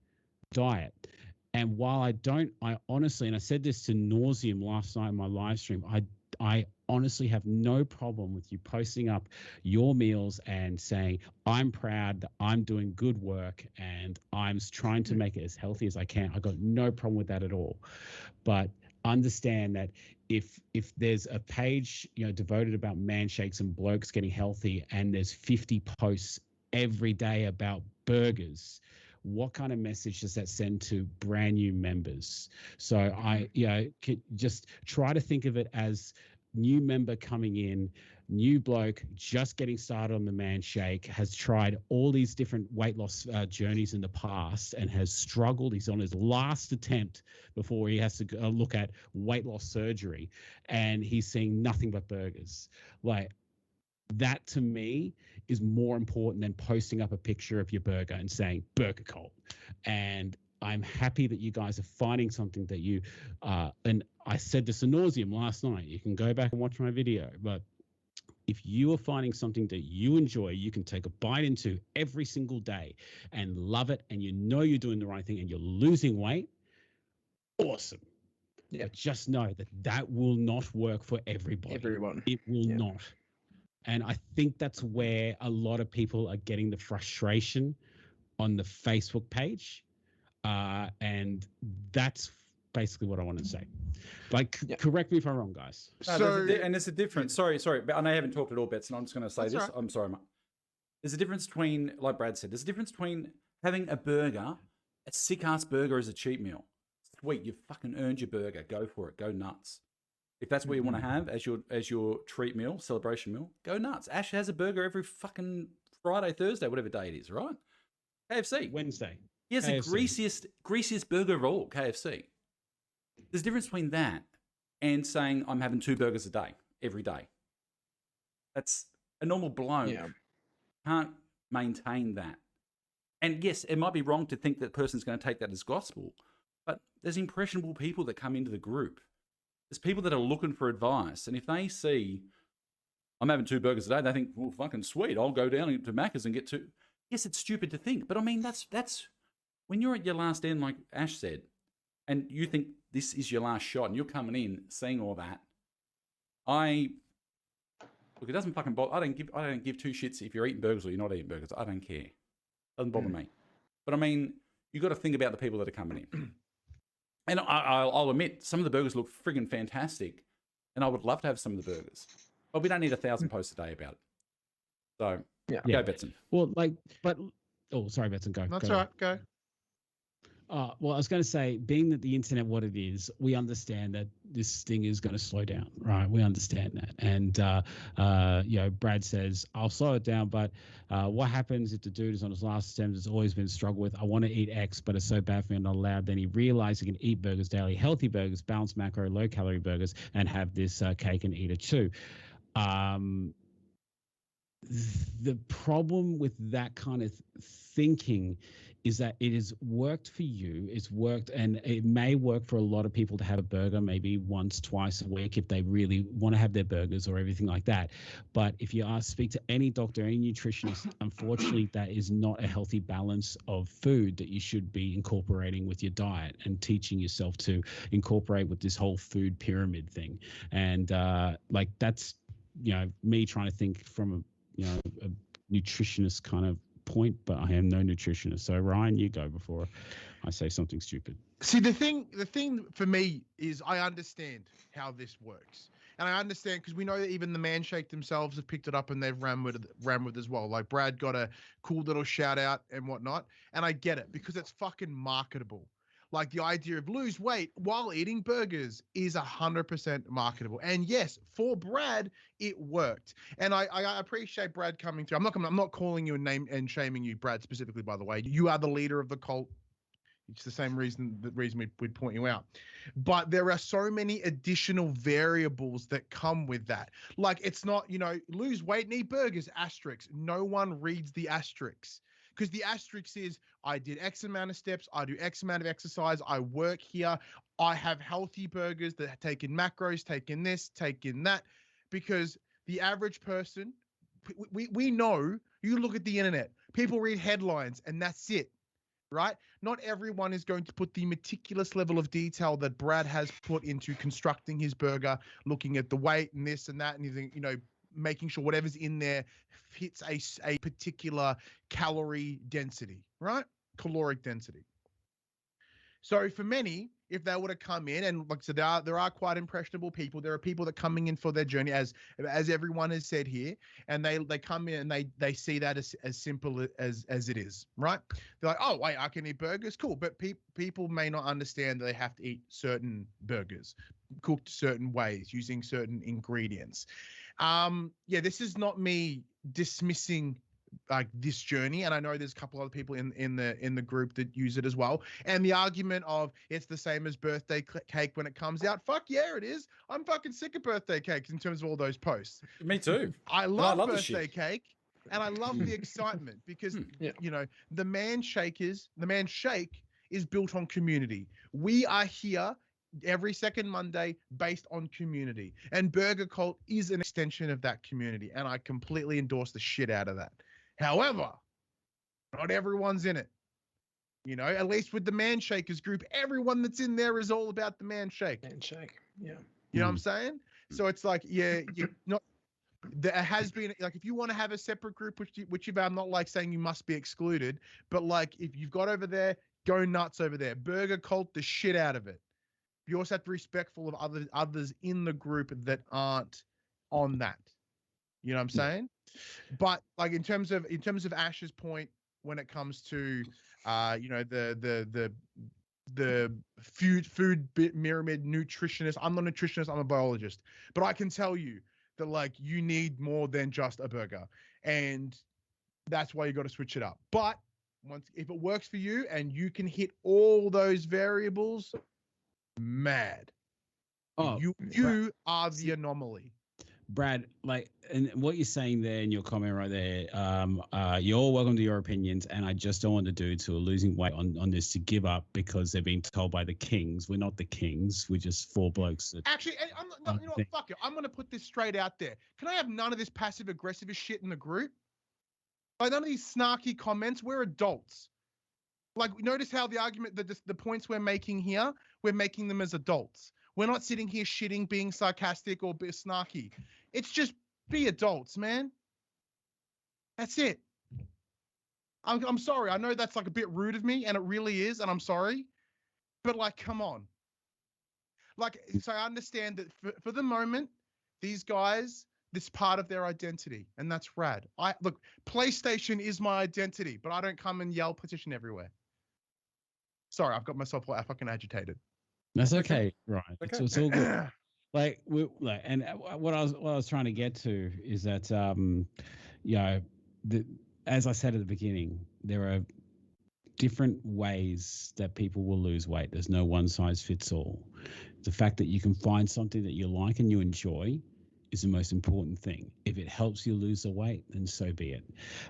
Speaker 3: diet. And while I honestly, and I said this to nauseam last night in my live stream, I honestly have no problem with you posting up your meals and saying, I'm proud that I'm doing good work and I'm trying to make it as healthy as I can. I got no problem with that at all. But understand that if there's a page devoted about man shakes and blokes getting healthy, and there's 50 posts every day about burgers, what kind of message does that send to brand new members? So I just try to think of it as new member coming in, new bloke just getting started on the man shake, has tried all these different weight loss journeys in the past and has struggled. He's on his last attempt before he has to look at weight loss surgery, and he's seeing nothing but burgers. Like, that to me is more important than posting up a picture of your burger and saying burger cult. And I'm happy that you guys are finding something that you and I said this ad nauseum last night. You can go back and watch my video, but if you are finding something that you enjoy, you can take a bite into every single day and love it, and you're doing the right thing and you're losing weight, awesome. Yeah. But just know that will not work for everybody.
Speaker 2: Everyone.
Speaker 3: It will not. And I think that's where a lot of people are getting the frustration on the Facebook page. And that's basically what I want to say. Like, correct me if I'm wrong, guys.
Speaker 1: No, there's a difference. Sorry, but I know I haven't talked at all, Bets, and I'm just going to say this. Right. I'm sorry, mate. There's a difference between, like Brad said, there's a difference between having a burger, a sick-ass burger as a cheat meal. Sweet, you fucking earned your burger. Go for it. Go nuts. If that's what you want to have as your treat meal, celebration meal, go nuts. Ash has a burger every fucking Friday, Thursday, whatever day it is, right? KFC.
Speaker 3: Wednesday.
Speaker 1: He has the greasiest burger of all, KFC. There's a difference between that and saying I'm having 2 burgers a day, every day. That's a normal bloke can't maintain that. And yes, it might be wrong to think that person's going to take that as gospel, but there's impressionable people that come into the group. There's people that are looking for advice. And if they see I'm having 2 burgers a day, they think, well, fucking sweet, I'll go down to Macca's and get 2. Yes, it's stupid to think, but I mean, that's when you're at your last end, like Ash said, and you think this is your last shot and you're coming in seeing all that. Look, it doesn't fucking bother. I don't give 2 shits if you're eating burgers or you're not eating burgers. I don't care. Doesn't bother me. But I mean, you got to think about the people that are coming in. And I'll admit, some of the burgers look friggin' fantastic, and I would love to have some of the burgers. But we don't need 1,000 posts a day about it. So go Betson.
Speaker 3: Well, sorry, Betson, go.
Speaker 4: That's all right. Go.
Speaker 3: Well, I was going to say, being that the internet what it is, we understand that this thing is going to slow down, right? We understand that. And, Brad says, I'll slow it down, but what happens if the dude is on his last attempt has always been struggled with? I want to eat X, but it's so bad for me, I'm not allowed. Then he realized he can eat burgers daily, healthy burgers, balanced macro, low-calorie burgers, and have this cake and eat it too. The problem with that kind of thinking is that it has worked for you. It's worked, and it may work for a lot of people to have a burger maybe once, twice a week if they really want to have their burgers or everything like that. But if you speak to any doctor, any nutritionist, unfortunately, that is not a healthy balance of food that you should be incorporating with your diet and teaching yourself to incorporate with this whole food pyramid thing. And that's, me trying to think from a nutritionist kind of point, but I am no nutritionist. So Ryan, you go before I say something stupid.
Speaker 4: See, the thing for me is I understand how this works. And I understand because we know that even the Man Shake themselves have picked it up and they've ran with as well. Like Brad got a cool little shout out and whatnot. And I get it because it's fucking marketable. Like the idea of lose weight while eating burgers is 100% marketable. And yes, for Brad, it worked. And I appreciate Brad coming through. I'm not calling you a name and shaming you, Brad, specifically, by the way. You are the leader of the cult. It's the same reason we'd point you out. But there are so many additional variables that come with that. Like it's not, lose weight and eat burgers, asterisk. No one reads the asterisks. Because the asterisk is, I did X amount of steps, I do X amount of exercise, I work here, I have healthy burgers that take in macros, take in this, take in that. Because the average person, we know, you look at the internet, people read headlines and that's it, right? Not everyone is going to put the meticulous level of detail that Brad has put into constructing his burger, looking at the weight and this and that, and you think, making sure whatever's in there hits a particular calorie density, right? Caloric density. So for many, if they were to come in and like so there are quite impressionable people. There are people that coming in for their journey, as everyone has said here, and they come in and they see that as simple as it is, right? They're like, oh wait, I can eat burgers, cool. But people may not understand that they have to eat certain burgers, cooked certain ways, using certain ingredients. This is not me dismissing like this journey, and I know there's a couple other people in the group that use it as well. And the argument of it's the same as birthday cake when it comes out, fuck yeah, it is. I'm fucking sick of birthday cakes in terms of all those posts.
Speaker 1: Me too.
Speaker 4: I love birthday cake, and I love the excitement because the Man Shake is built on community. We are here every second Monday based on community, and Burger Cult is an extension of that community, and I completely endorse the shit out of that. However, not everyone's in it. At least with the Man Shakers group, everyone that's in there is all about the Man Shake.
Speaker 2: Man Shake, yeah.
Speaker 4: You know what I'm saying? So it's like, you're not. There has been like, if you want to have a separate group, which I'm not like saying you must be excluded, but like if you've got over there, go nuts over there. Burger Cult the shit out of it. You also have to be respectful of others in the group that aren't on that. You know what I'm saying? But like in terms of Ash's point, when it comes to the food pyramid nutritionist, I'm not a nutritionist, I'm a biologist, but I can tell you that like you need more than just a burger, and that's why you got to switch it up. But if it works for you and you can hit all those variables, mad.
Speaker 3: Oh,
Speaker 4: you are the anomaly.
Speaker 3: Brad, like, and what you're saying there in your comment right there, you're welcome to your opinions, and I just don't want the dudes who are losing weight on this to give up because they're being told by the kings. We're not the kings. We're just four blokes.
Speaker 4: Actually, you know what? Fuck it. I'm going to put this straight out there. Can I have none of this passive-aggressive shit in the group? Like, none of these snarky comments. We're adults. Like, notice how the argument, the points we're making here, we're making them as adults. We're not sitting here shitting, being sarcastic or snarky. It's just be adults, man. That's it. I'm sorry. I know that's like a bit rude of me, and it really is, and I'm sorry. But like, come on. Like, so I understand that for the moment, these guys, this part of their identity, and that's rad. Look, PlayStation is my identity, but I don't come and yell petition everywhere. Sorry, I've got myself fucking agitated.
Speaker 3: That's okay, right? Okay. It's all good. And what I was trying to get to is that, you know, as I said at the beginning, there are different ways that people will lose weight. There's no one size fits all. The fact that you can find something that you like and you enjoy is the most important thing. If it helps you lose the weight, then so be it.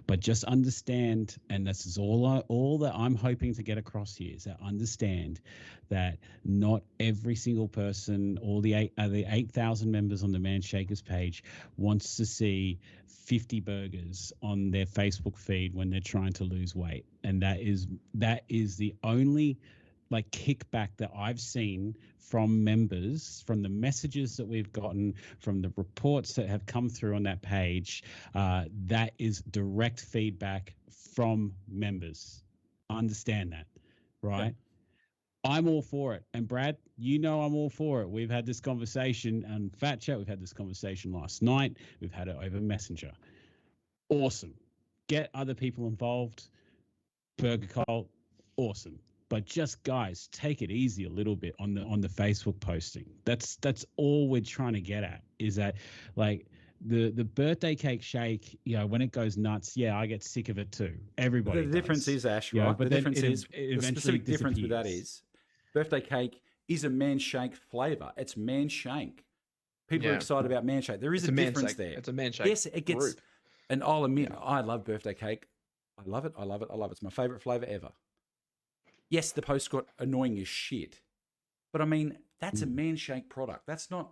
Speaker 3: But just understand, and this is all that I'm hoping to get across here, is that understand that not every single person, all the 8,000 members on the Man Shakers page, wants to see 50 burgers on their Facebook feed when they're trying to lose weight. And that is the only like kickback that I've seen from members, from the messages that we've gotten, from the reports that have come through on that page. That is direct feedback from members. Understand that, right? Yeah. I'm all for it. And Brad, you know I'm all for it. We've had this conversation on Fat Chat. We've had this conversation last night. We've had it over Messenger. Awesome. Get other people involved. Burger Cult, awesome. But just guys, take it easy a little bit on the Facebook posting. That's all we're trying to get at, is that like the birthday cake shake, you know, when it goes nuts, yeah, I get sick of it too. Everybody.
Speaker 1: But the difference is, Ash, right?
Speaker 3: Yeah, but
Speaker 1: the difference is
Speaker 3: the
Speaker 1: specific difference with that is birthday cake is a man shake flavor. It's man shake. People are excited about man shake. There is a difference there.
Speaker 2: It's a man shake.
Speaker 1: Yes, it gets. Group. And I'll admit, I love birthday cake. I love it. I love it. I love it. It's my favorite flavor ever. Yes, the post got annoying as shit, but I mean, that's a man shake product. That's not,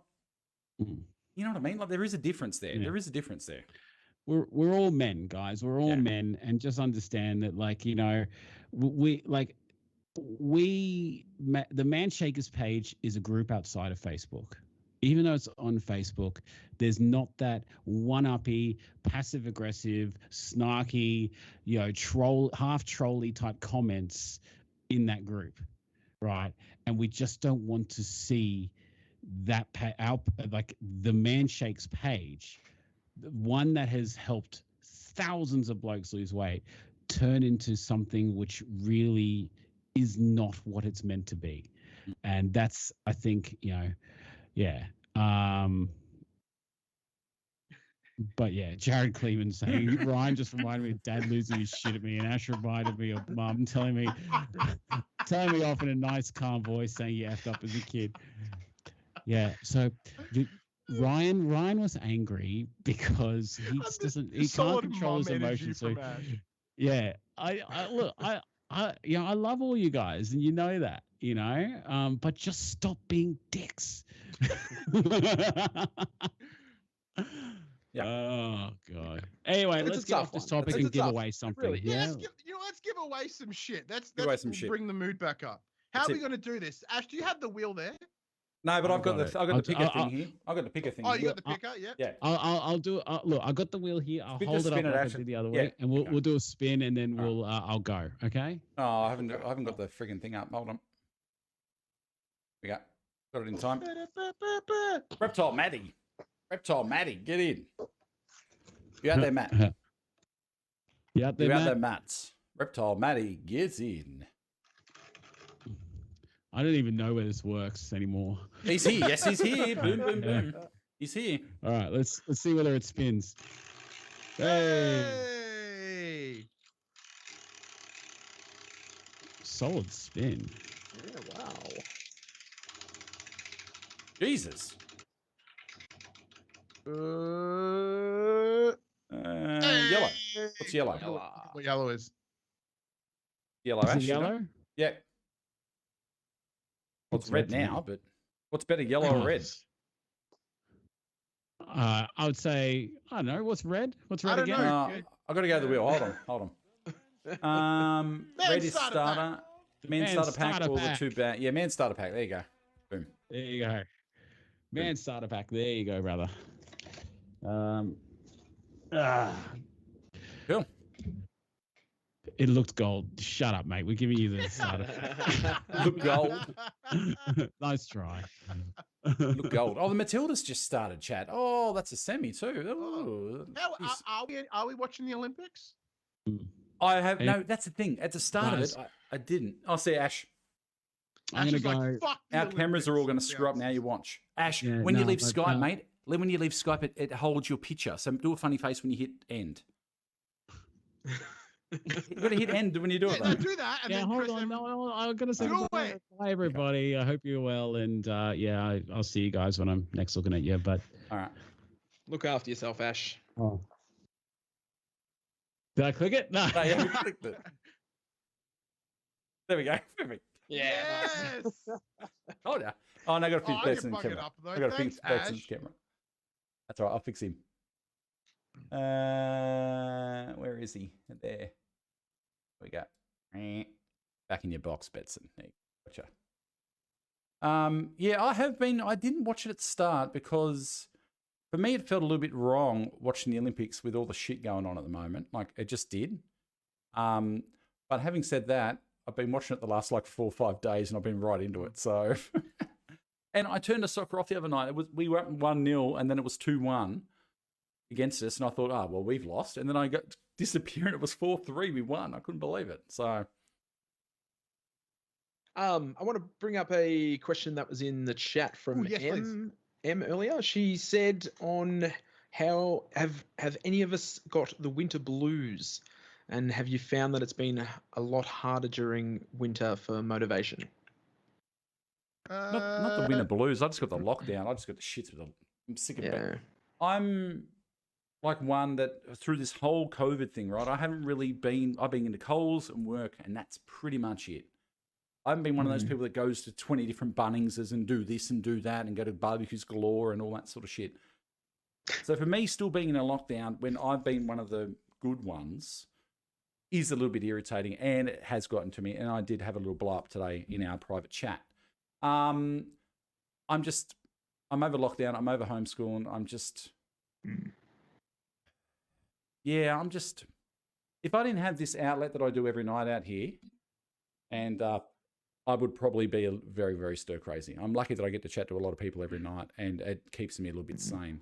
Speaker 1: you know what I mean? Like, there is a difference there. Yeah. There is a difference there.
Speaker 3: We're all men, guys. We're all men, and just understand that, like, you know, the Man Shakers page is a group outside of Facebook. Even though it's on Facebook, there's not that one-uppy, passive-aggressive, snarky, you know, half-trolly type comments in that group, right? And we just don't want to see that like the Man Shakes page, one that has helped thousands of blokes lose weight, turn into something which really is not what it's meant to be. And that's, I think, you know, yeah. But yeah, Jared Cleveland saying, Ryan just reminded me of Dad losing his shit at me, and Ash reminded me of Mum telling me off in a nice, calm voice, saying you effed up as a kid. Yeah, so Ryan was angry because he can't control his emotions. So, yeah, I love all you guys, and you know that, you know, but just stop being dicks.
Speaker 4: Yeah.
Speaker 3: Oh God. Anyway, let's get off this topic and give away something. Really.
Speaker 4: Yeah. Let's give away some shit. Let's bring the mood back up. How are we going to do this? Ash, do you have the wheel there?
Speaker 1: No, but I've got the picker thing here. I've got the picker thing.
Speaker 4: Oh, you got the picker?
Speaker 1: Yeah.
Speaker 3: I'll do it. Look, I got the wheel here. I'll hold it up like I did the other way, and we'll do a spin, and then I'll go. Okay.
Speaker 1: Oh, I haven't got the frigging thing up. Hold on. We got it in time. Reptile Matty, get in. You out there, Matt?
Speaker 3: You out there, Matt?
Speaker 1: You out there, Matt? Reptile Matty gets in.
Speaker 3: I don't even know where this works anymore.
Speaker 1: He's here. Yes, he's here. Boom, boom, boom. He's here.
Speaker 3: All right, let's see whether it spins. Hey! Solid spin.
Speaker 2: Yeah, wow.
Speaker 1: Jesus.
Speaker 4: Yellow.
Speaker 1: What's yellow?
Speaker 4: What yellow is?
Speaker 1: Yellow ash.
Speaker 3: Yellow?
Speaker 1: Yeah. Well, it's red now, but what's better, yellow or red?
Speaker 3: I would say, I don't know. What's red? What's red again?
Speaker 1: I've got to go to the wheel. Hold on. Red is starter. Man starter pack or the 2 bat. Yeah, man starter pack. There you go. Boom.
Speaker 3: There you go. Man starter pack. There you go, brother.
Speaker 1: Cool.
Speaker 3: It looked gold. Shut up, mate. We're giving you the starter.
Speaker 1: Look gold.
Speaker 3: Nice try.
Speaker 1: Look gold. Oh, the Matildas just started, chat. Oh, that's a semi too. Ooh.
Speaker 4: Are we watching the Olympics?
Speaker 1: I have no. That's the thing. At the start of it, I didn't. I'll see Ash.
Speaker 3: I'm gonna go.
Speaker 1: Our cameras are all going to screw up now. You watch, Ash. When you leave Skype, mate. When you leave Skype, it holds your picture. So do a funny face when you hit end. You got to hit end when you do it.
Speaker 4: No, do that. And then
Speaker 3: hold on. No, I'm gonna say bye, everybody. I hope you're well, and I'll see you guys when I'm next looking at you. But
Speaker 1: all right,
Speaker 2: look after yourself, Ash.
Speaker 3: Oh. Did I click it? No.
Speaker 1: Yeah, we clicked it. There we go. Perfect.
Speaker 4: Yes.
Speaker 1: Oh yeah. Oh, no, I got to fix Betts in the camera. I got to fix Betts in the camera. That's all right. I'll fix him. Where is he? There. We go. Back in your box, Betson. Gotcha. Yeah, I didn't watch it at the start because for me it felt a little bit wrong watching the Olympics with all the shit going on at the moment. Like it just did. But having said that, I've been watching it the last 4 or 5 days and I've been right into it. So and I turned the soccer off the other night. We were up 1-0 and then it was 2-1 against us, and I thought, well, we've lost. And then I got disappearing. It was 4-3. We won. I couldn't believe it. So,
Speaker 2: I want to bring up a question that was in the chat from M earlier. She said on how have any of us got the winter blues, and have you found that it's been a lot harder during winter for motivation?
Speaker 1: Not the winter blues. I just got the lockdown. I just got the shits with them. I'm sick of it. I'm like one that through this whole COVID thing, right? I've been into Coles and work, and that's pretty much it. I haven't been one of those people that goes to 20 different Bunningses and do this and do that and go to barbecues galore and all that sort of shit. So for me, still being in a lockdown when I've been one of the good ones is a little bit irritating, and it has gotten to me. And I did have a little blow up today in our private chat. I'm over lockdown. I'm over homeschooling. If I didn't have this outlet that I do every night out here, and I would probably be very, very stir crazy. I'm lucky that I get to chat to a lot of people every night, and it keeps me a little bit sane.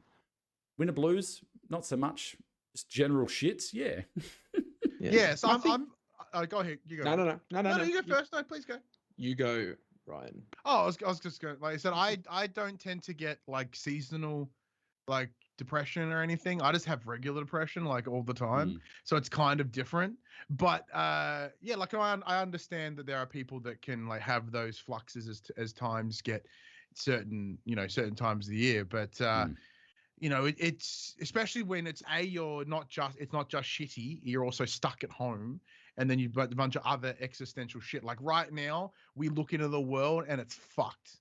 Speaker 1: Winter blues, not so much. Just general shits, yeah.
Speaker 4: Yeah, so I'm go ahead. You go.
Speaker 2: No,
Speaker 4: you go first. No, please go.
Speaker 2: You go, Ryan.
Speaker 4: Oh, I was just going. Like I said, I don't tend to get like seasonal, like depression or anything. I just have regular depression like all the time, so it's kind of different. But yeah, like I understand that there are people that can like have those fluxes as times get certain times of the year. But it's especially when it's not just shitty. You're also stuck at home. And then you've got a bunch of other existential shit. Like right now, we look into the world and it's fucked.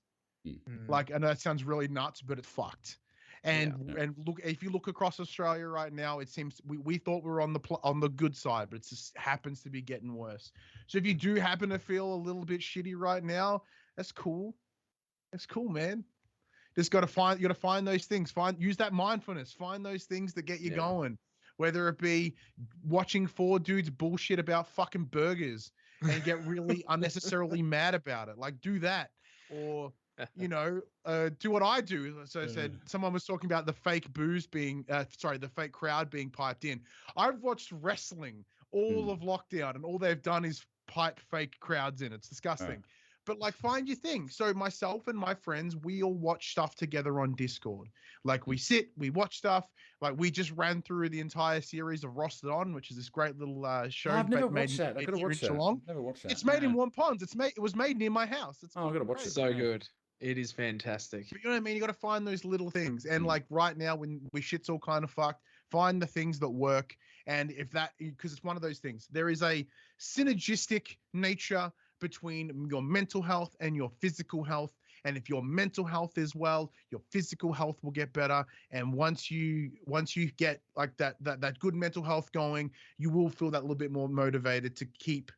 Speaker 4: Like, I know that sounds really nuts, but it's fucked. And look, if you look across Australia right now, it seems we thought we were on the good side, but it just happens to be getting worse. So if you do happen to feel a little bit shitty right now, that's cool. That's cool, man. You got to find those things. Use that mindfulness. Find those things that get you going. Whether it be watching 4 dudes bullshit about fucking burgers and get really unnecessarily mad about it. Like, do that. Or, do what I do. So I said, someone was talking about the fake booze being, the fake crowd being piped in. I've watched wrestling all of lockdown, and all they've done is pipe fake crowds in. It's disgusting. But like, find your thing. So myself and my friends, we all watch stuff together on Discord. Like we watch stuff. Like we just ran through the entire series of Roasted On, which is this great little show.
Speaker 1: I've never watched that. I gotta watch that.
Speaker 4: It's made in Wampons. It was made near my house.
Speaker 1: I gotta watch it.
Speaker 2: So good. It is fantastic.
Speaker 4: But you know what I mean? You got to find those little things. And like right now, when shit's all kind of fucked, find the things that work. And if that, because it's one of those things, there is a synergistic nature between your mental health and your physical health. And if your mental health is well, your physical health will get better. And once you get like that good mental health going, you will feel that little bit more motivated to keep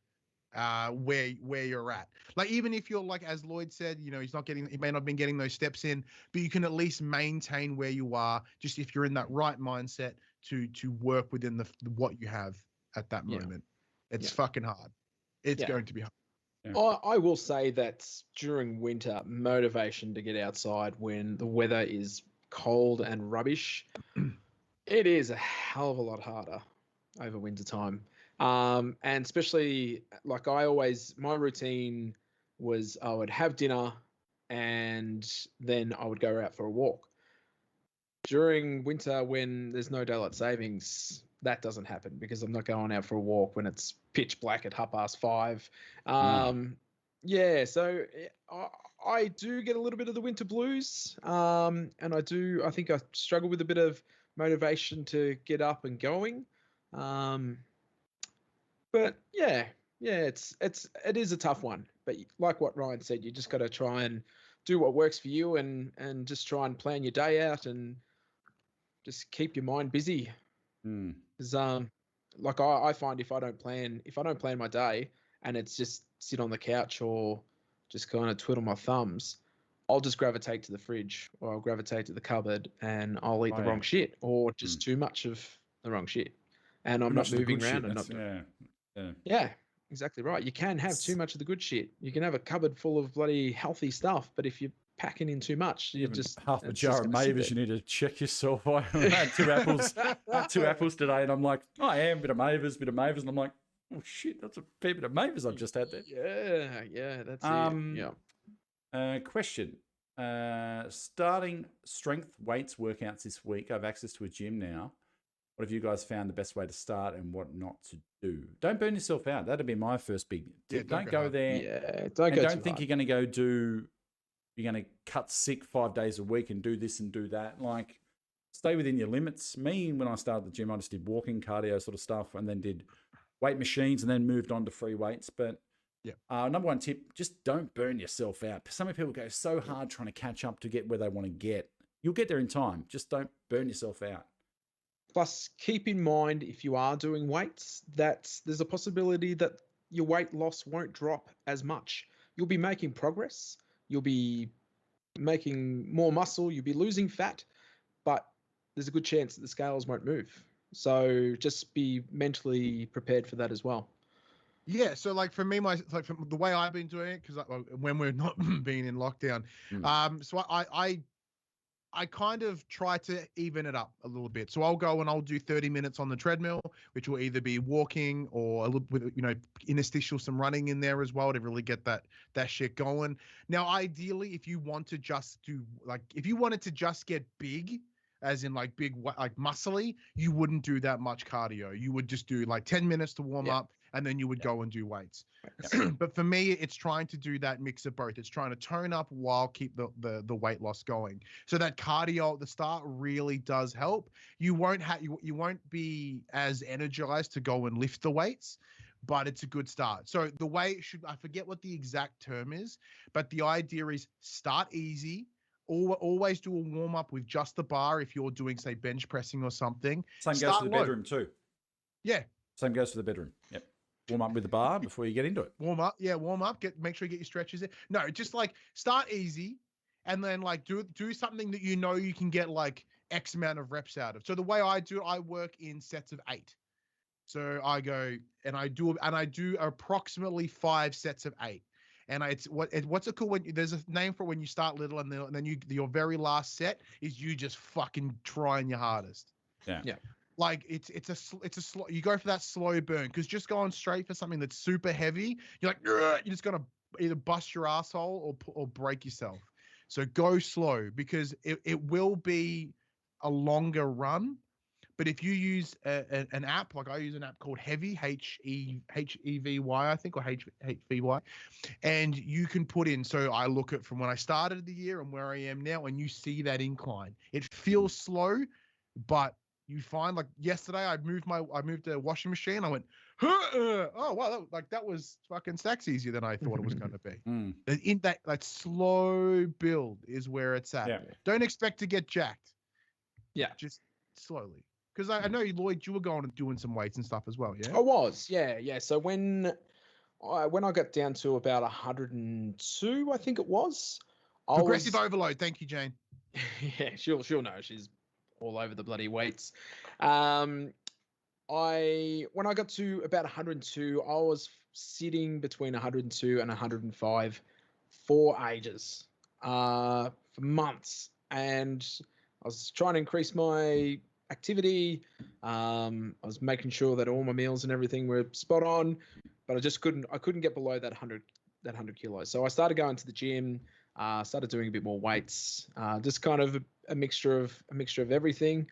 Speaker 4: where you're at. Like, even if you're like, as Lloyd said, you know, he may not have been getting those steps in, but you can at least maintain where you are, just if you're in that right mindset to work within what you have at that moment. It's fucking hard. It's going to be hard.
Speaker 2: Yeah. I will say that during winter, motivation to get outside when the weather is cold and rubbish, it is a hell of a lot harder over winter time. And especially like my routine was I would have dinner and then I would go out for a walk. During winter, when there's no daylight savings, that doesn't happen because I'm not going out for a walk when it's pitch black at 5:30. Yeah, so I do get a little bit of the winter blues, and I think I struggle with a bit of motivation to get up and going. But it is a tough one. But like what Ryan said, you just got to try and do what works for you, and just try and plan your day out and just keep your mind busy. Because like I find if I don't plan my day and it's just sit on the couch or just kind of twiddle my thumbs, I'll just gravitate to the fridge or I'll gravitate to the cupboard and I'll eat the wrong shit or just too much of the wrong shit, and I'm not moving around and not. Yeah, exactly right. You can have too much of the good shit. You can have a cupboard full of bloody healthy stuff, but if you're packing in too much, you just
Speaker 1: half a jar of Mavers. You need to check yourself. I had two apples today, and I'm like, oh, I am a bit of Mavers, and I'm like, oh shit, that's a fair bit of Mavers I've just had there.
Speaker 2: Yeah, that's it. Yeah.
Speaker 1: Question: starting strength weights workouts this week. I have access to a gym now. What have you guys found the best way to start and what not to do? Don't burn yourself out. That'd be my first big tip. Don't go there.
Speaker 2: Yeah,
Speaker 1: don't think you're going to go do. You're going to cut sick 5 days a week and do this and do that. Like, stay within your limits. Me, when I started the gym, I just did walking, cardio sort of stuff, and then did weight machines and then moved on to free weights. But number one tip, just don't burn yourself out. So many people go so hard trying to catch up to get where they want to get. You'll get there in time. Just don't burn yourself out.
Speaker 2: Plus, keep in mind, if you are doing weights, that there's a possibility that your weight loss won't drop as much. You'll be making progress. You'll be making more muscle. You'll be losing fat, but there's a good chance that the scales won't move. So just be mentally prepared for that as well.
Speaker 4: Yeah, so like for me, from the way I've been doing it, because when we're not being in lockdown, so I kind of try to even it up a little bit. So I'll go and I'll do 30 minutes on the treadmill, which will either be walking or a little with, interstitial some running in there as well to really get that shit going. Now, ideally, if you want to just if you wanted to just get big, as in like big, like muscly, you wouldn't do that much cardio. You would just do like 10 minutes to warm up, and then you would go and do weights. But for me, it's trying to do that mix of both. It's trying to tone up while keep the weight loss going. So that cardio at the start really does help. You won't be as energized to go and lift the weights, but it's a good start. So the way it should, I forget what the exact term is, but the idea is start easy. Always do a warm up with just the bar if you're doing, say, bench pressing or something.
Speaker 1: Same goes to the bedroom too.
Speaker 4: Yeah.
Speaker 1: Same goes to the bedroom. Yep. Warm up with the bar before you get into it.
Speaker 4: Warm up. Yeah, warm up. Make sure you get your stretches in. No, just like start easy and then like do something that you can get like X amount of reps out of. So the way I do it, I work in sets of 8. So I go and I do approximately 5 sets of 8. And what's it called when there's a name for it when you start little and then your very last set is you just fucking trying your hardest.
Speaker 1: Yeah.
Speaker 4: Like it's a slow, you go for that slow burn, because just going straight for something that's super heavy, you're like, you're just gonna either bust your asshole or break yourself. So go slow, because it will be a longer run, But if you use an app, like I use an app called Heavy, H-E-V-Y, I think, or H-V-Y, and you can put in, so I look at from when I started the year and where I am now, and you see that incline. It feels slow, but you find, like yesterday, I moved the washing machine. I went, oh wow, that was fucking stacks easier than I thought it was going to be. In that slow build is where it's at.
Speaker 1: Yeah.
Speaker 4: Don't expect to get jacked.
Speaker 2: Yeah,
Speaker 4: just slowly. Because I know, Lloyd, you were going and doing some weights and stuff as well, yeah?
Speaker 2: I was, yeah. So when I got down to about 102, I think it was.
Speaker 4: Progressive overload. Thank you, Jane.
Speaker 2: Yeah, she'll know. She's all over the bloody weights. When I got to about 102, I was sitting between 102 and 105 for ages, for months, and I was trying to increase my activity. I was making sure that all my meals and everything were spot on, but I just couldn't get below that 100 kilos. So I started going to the gym, started doing a bit more weights, just kind of a mixture of everything.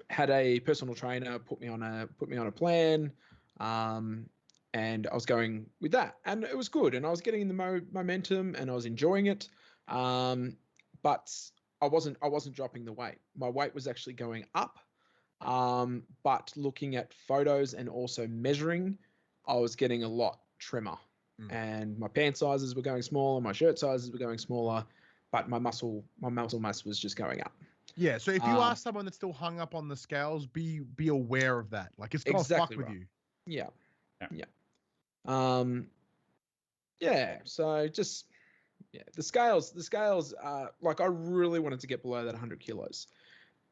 Speaker 2: Had a personal trainer put me on a plan, and I was going with that, and it was good, and I was getting the momentum, and I was enjoying it. But I wasn't dropping the weight. My weight was actually going up. But looking at photos and also measuring, I was getting a lot trimmer. And my pant sizes were going smaller, my shirt sizes were going smaller, but my muscle mass was just going up.
Speaker 4: Yeah, so if you are someone that's still hung up on the scales, be aware of that. Like, it's gonna fuck with you.
Speaker 2: Yeah. So just the scales, like, I really wanted to get below that 100 kilos,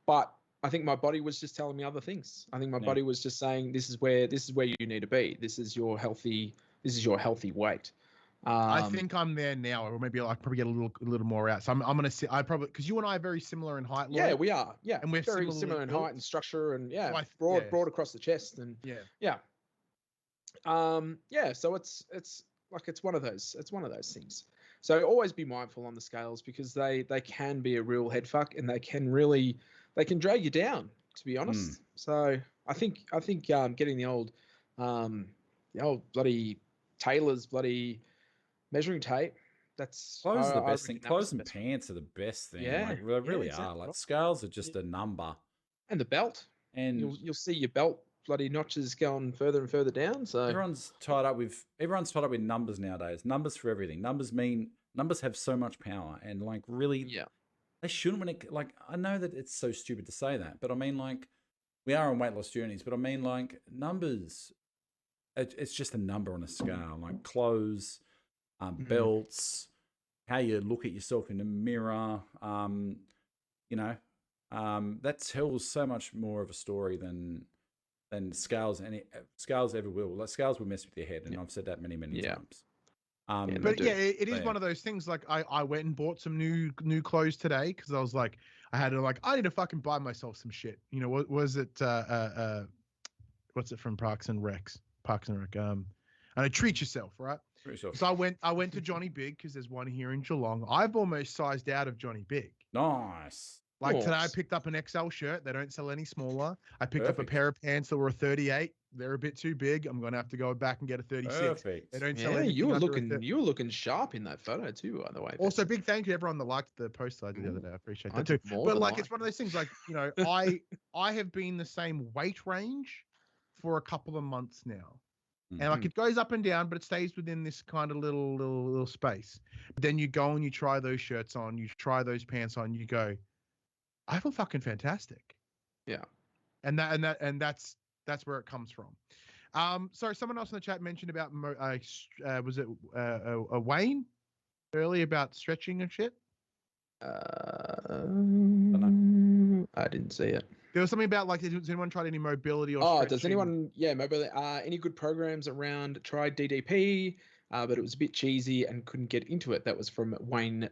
Speaker 2: but I think my body was just telling me other things. I think my body was just saying, this is where you need to be. This is your healthy weight.
Speaker 4: I think I'm there now, or maybe I'll probably get a little more out. So I'm gonna see. I probably, because you and I are very similar in height, Lloyd.
Speaker 2: Yeah, we are. Yeah,
Speaker 4: and we're
Speaker 2: very similar in height and structure, and broad across the chest, and So it's one of those. It's one of those things. So always be mindful on the scales, because they can be a real head fuck, and they can drag you down, to be honest. So I think getting the old bloody Taylor's bloody measuring tape.
Speaker 1: Clothes are the best thing. Clothes and pants are the best thing.
Speaker 2: Yeah,
Speaker 1: like, they really are. Like, scales are just a number.
Speaker 2: And the belt, and you'll see your belt bloody notches going further and further down. So
Speaker 1: everyone's tied up with numbers nowadays. Numbers for everything. Numbers have so much power, and like, really, they shouldn't. When it, like, I know that it's so stupid to say that, but I mean, like, we are on weight loss journeys, but I mean, like, numbers, it's just a number on a scale. Like clothes, belts, how you look at yourself in the mirror, that tells so much more of a story than scales scales ever will. Like, scales will mess with your head, and I've said that many times.
Speaker 4: But it is one of those things. Like, I went and bought some new clothes today, because I was like, I need to fucking buy myself some shit. You know, what was it? What's it from Parks and Rec? And treat yourself, right? So I went to Johnny Big, because there's one here in Geelong. I've almost sized out of Johnny Big.
Speaker 1: Nice.
Speaker 4: Like, today I picked up an XL shirt. They don't sell any smaller. I picked up a pair of pants that were a 38. They're a bit too big. I'm going to have to go back and get a 36.
Speaker 1: Perfect.
Speaker 4: They don't sell anything.
Speaker 2: You were looking sharp in that photo too, by the way.
Speaker 4: Also, big thank you to everyone that liked the post I did the other day. I appreciate that too. But like, it's one of those things, like, you know, I have been the same weight range for a couple of months now. And like, it goes up and down, but it stays within this kind of little space. But then you go and you try those shirts on, you try those pants on, you go, I feel fucking fantastic.
Speaker 2: Yeah.
Speaker 4: And that's where it comes from. Sorry, someone else in the chat mentioned about was it Wayne earlier about stretching and shit?
Speaker 2: I didn't see it.
Speaker 4: There was something about, like, has anyone tried any mobility or stretching?
Speaker 2: Does anyone, mobility, any good programs around? Tried DDP, but it was a bit cheesy and couldn't get into it. That was from Wayne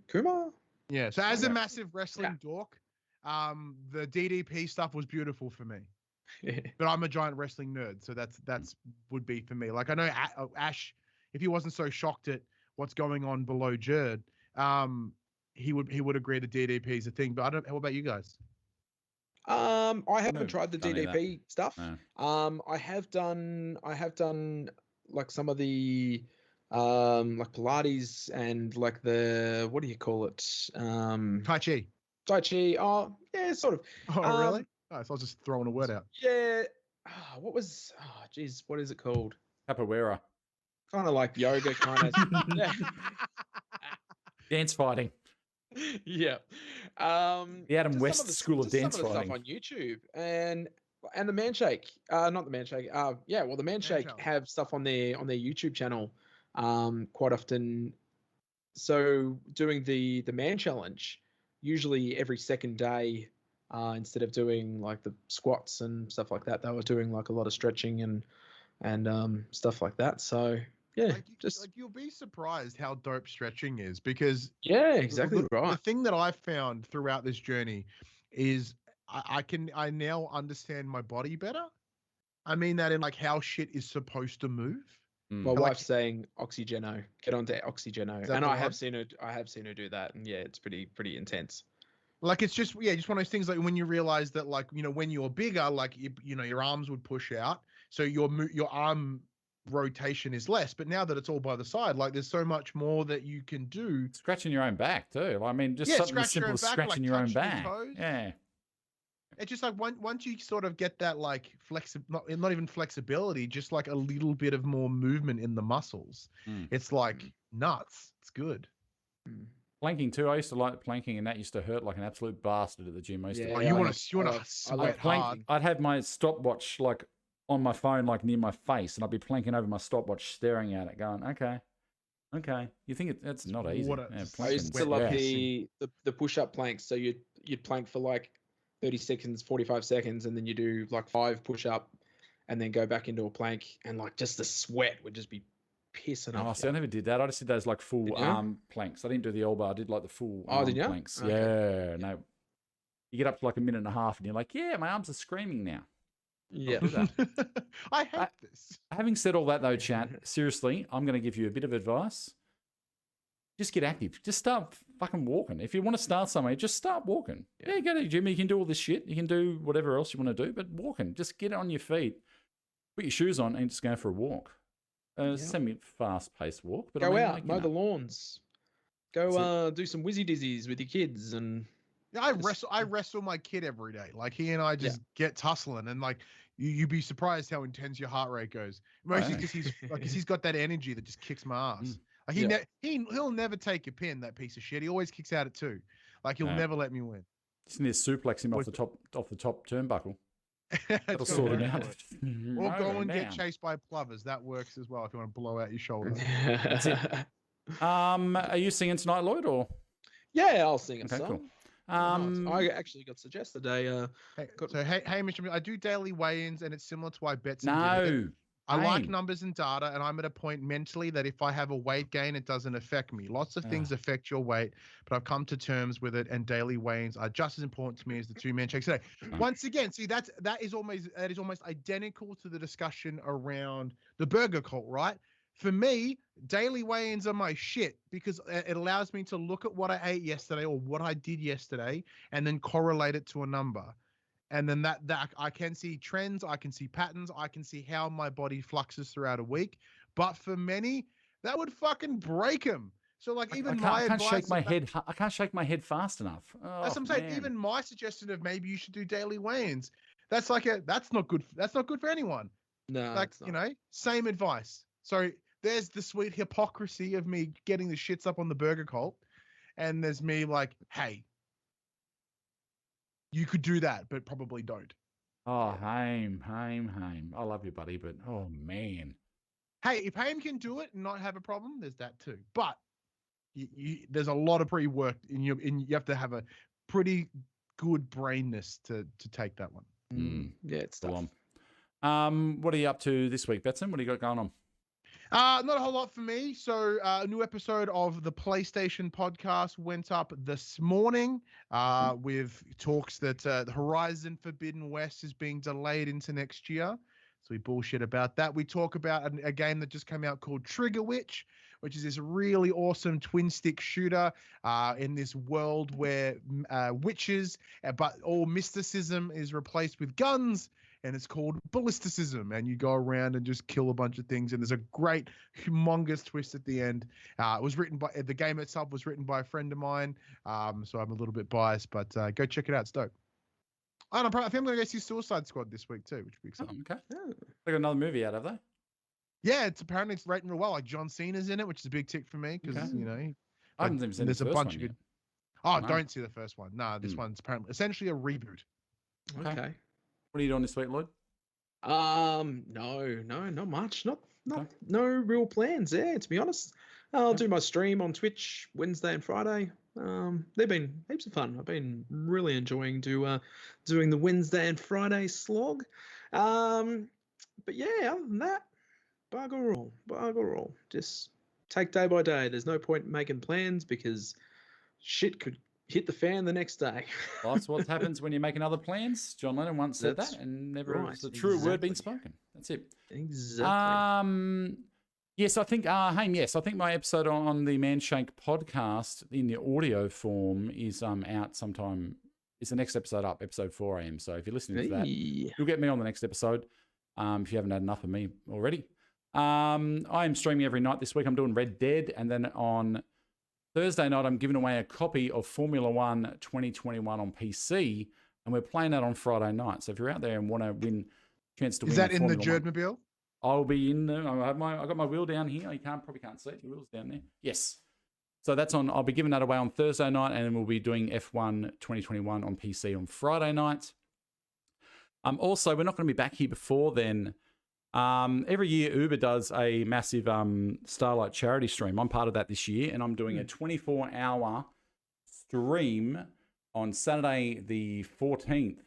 Speaker 2: Kumar.
Speaker 4: Yeah, so as a massive wrestling dork, the DDP stuff was beautiful for me. But I'm a giant wrestling nerd, so that's would be for me. Like, I know Ash, if he wasn't so shocked at what's going on below Jerd, he would agree the DDP is a thing. But I don't. What about you guys?
Speaker 2: I haven't tried the DDP stuff.
Speaker 1: No.
Speaker 2: I have done like some of the like Pilates and like the, what do you call it?
Speaker 4: Tai Chi.
Speaker 2: Tai Chi. Oh, yeah, sort of.
Speaker 4: Oh, really? Oh, so I was just throwing a word out.
Speaker 2: Yeah. What is it called?
Speaker 1: Capoeira.
Speaker 2: Kind of like yoga, kind of. Yeah.
Speaker 1: Dance fighting.
Speaker 2: Yeah.
Speaker 1: The Adam West School of Dance
Speaker 2: some of the
Speaker 1: Fighting.
Speaker 2: stuff on YouTube and the Manshake. Not the Manshake. Yeah, well, the Manshake have stuff on their YouTube channel quite often. So doing the Man Challenge, usually every second day, instead of doing like the squats and stuff like that, they were doing like a lot of stretching and stuff like that. So yeah,
Speaker 4: like you'll be surprised how dope stretching is, because
Speaker 2: yeah, exactly right.
Speaker 4: The thing that I've found throughout this journey is I now understand my body better. I mean that in like how shit is supposed to move.
Speaker 2: My wife's saying Oxygeno. Get onto Oxygeno, and I have seen her do that, and yeah, it's pretty intense.
Speaker 4: Like it's just just one of those things, like when you realize that, like, you know, when you're bigger, like you know your arms would push out, so your arm rotation is less. But now that it's all by the side, like there's so much more that you can do.
Speaker 1: Scratching your own back too. I mean, just something as simple as scratching your own back. Yeah.
Speaker 4: It's just like once you sort of get that like not even flexibility, just like a little bit of more movement in the muscles. It's like nuts. It's good.
Speaker 1: Planking too. I used to like planking, and that used to hurt like an absolute bastard at the gym.
Speaker 4: You want to sweat hard.
Speaker 1: I'd have my stopwatch like on my phone, like near my face, and I'd be planking over my stopwatch, staring at it, going, okay. You think it's not easy?
Speaker 2: I used to love the push-up planks. So you'd plank for like 30 seconds, 45 seconds, and then you do like 5 push-up, and then go back into a plank, and like just the sweat would just be pissing off.
Speaker 1: See, I never did that. I just did those like full arm planks. I didn't do the elbow. I did like the full arm planks. Okay. Yeah, no. You get up to like a minute and a half, and you're like, yeah, my arms are screaming now.
Speaker 2: Yeah.
Speaker 4: I hate this.
Speaker 1: Having said all that though, chat, seriously, I'm going to give you a bit of advice. Just get active. Just start fucking walking. If you want to start somewhere, just start walking. Yeah, go to the gym. You can do all this shit. You can do whatever else you want to do, but walking. Just get on your feet, put your shoes on, and just go for a walk. Semi-fast-paced walk. But
Speaker 2: go out, mow the lawns. Go do some whizzy dizzies with your kids and.
Speaker 4: I wrestle my kid every day. Like he and I just get tussling, and like you'd be surprised how intense your heart rate goes. Mostly because he's got that energy that just kicks my ass. Like he'll never take a pin, that piece of shit. He always kicks out at 2. Like he'll never let me win.
Speaker 1: Just need to suplex him off the top turnbuckle. That'll sort him out.
Speaker 4: Or go and get chased by plovers. That works as well if you want to blow out your shoulder.
Speaker 1: That's it. Are you singing tonight, Lloyd? Or
Speaker 2: yeah, I'll sing a song.
Speaker 1: Cool.
Speaker 2: I actually got suggested a.
Speaker 4: Hamish, I do daily weigh-ins, and it's similar to why Betson
Speaker 1: did it.
Speaker 4: I like numbers and data, and I'm at a point mentally that if I have a weight gain, it doesn't affect me. Lots of things affect your weight, but I've come to terms with it, and daily weigh-ins are just as important to me as the 2-man checks today. Once again, see that is almost identical to the discussion around the burger cult, right? For me, daily weigh-ins are my shit, because it allows me to look at what I ate yesterday or what I did yesterday and then correlate it to a number. And then that I can see trends, I can see patterns, I can see how my body fluxes throughout a week. But for many, that would fucking break them. So like even I can't shake my head.
Speaker 1: I can't shake my head fast enough.
Speaker 4: That's what I'm saying. Even my suggestion of maybe you should do daily weigh-ins. That's not good. That's not good for anyone.
Speaker 2: No,
Speaker 4: like same advice. So there's the sweet hypocrisy of me getting the shits up on the burger cult, and there's me like, hey, you could do that, but probably don't.
Speaker 1: Oh, Haim. I love you, buddy, but oh man.
Speaker 4: Hey, if Haim can do it and not have a problem, there's that too. But there's a lot of pre-work, and you have to have a pretty good brainness to take that one.
Speaker 2: Yeah, it's tough.
Speaker 1: What are you up to this week, Betson? What do you got going on?
Speaker 4: Not a whole lot for me. So a new episode of the PlayStation podcast went up this morning with talks that Horizon Forbidden West is being delayed into next year. So we bullshit about that. We talk about a game that just came out called Trigger Witch, which is this really awesome twin stick shooter in this world where witches, but all mysticism is replaced with guns. And it's called ballisticism, and you go around and just kill a bunch of things. And there's a great, humongous twist at the end. It was written by the game itself was written by a friend of mine, so I'm a little bit biased, but go check it out. It's dope. I think I'm going to go see Suicide Squad this week too, which would be exciting.
Speaker 1: Okay, they got another movie out, have they?
Speaker 4: Yeah, apparently it's rating real well. Like John Cena's in it, which is a big tick for me because
Speaker 1: I haven't even seen
Speaker 4: there's
Speaker 1: the
Speaker 4: a
Speaker 1: first
Speaker 4: bunch
Speaker 1: one
Speaker 4: of
Speaker 1: yet.
Speaker 4: good. Oh, don't see the first one. No, this one's apparently essentially a reboot.
Speaker 2: Okay.
Speaker 1: What are you doing this week, Lloyd?
Speaker 2: No, not much. No real plans there, to be honest. I'll do my stream on Twitch Wednesday and Friday. They've been heaps of fun. I've been really enjoying doing the Wednesday and Friday slog. But yeah, other than that, bugger all. Just take day by day. There's no point making plans because shit could hit the fan the next day.
Speaker 1: That's what happens when you're making other plans. John Lennon once said that, and never has a true word been spoken. That's it.
Speaker 2: Exactly.
Speaker 1: Yes, I think, Haim, yes, I think my episode on the Manshake podcast in the audio form is out sometime. It's the next episode up, episode 4 a.m. So if you're listening to that, you'll get me on the next episode if you haven't had enough of me already. I am streaming every night this week. I'm doing Red Dead, and then on Thursday night, I'm giving away a copy of Formula 1 2021 on PC, and we're playing that on Friday night. So if you're out there and want to win, chance to win,
Speaker 4: is that in
Speaker 1: Formula
Speaker 4: the Jerdmobile?
Speaker 1: I'll be in there. I got my wheel down here. You probably can't see it. Your wheel's down there. Yes. So that's on. I'll be giving that away on Thursday night, and then we'll be doing F1 2021 on PC on Friday night. Also, we're not going to be back here before then. Every year, Uber does a massive Starlight charity stream. I'm part of that this year, and I'm doing a 24-hour stream on Saturday the 14th.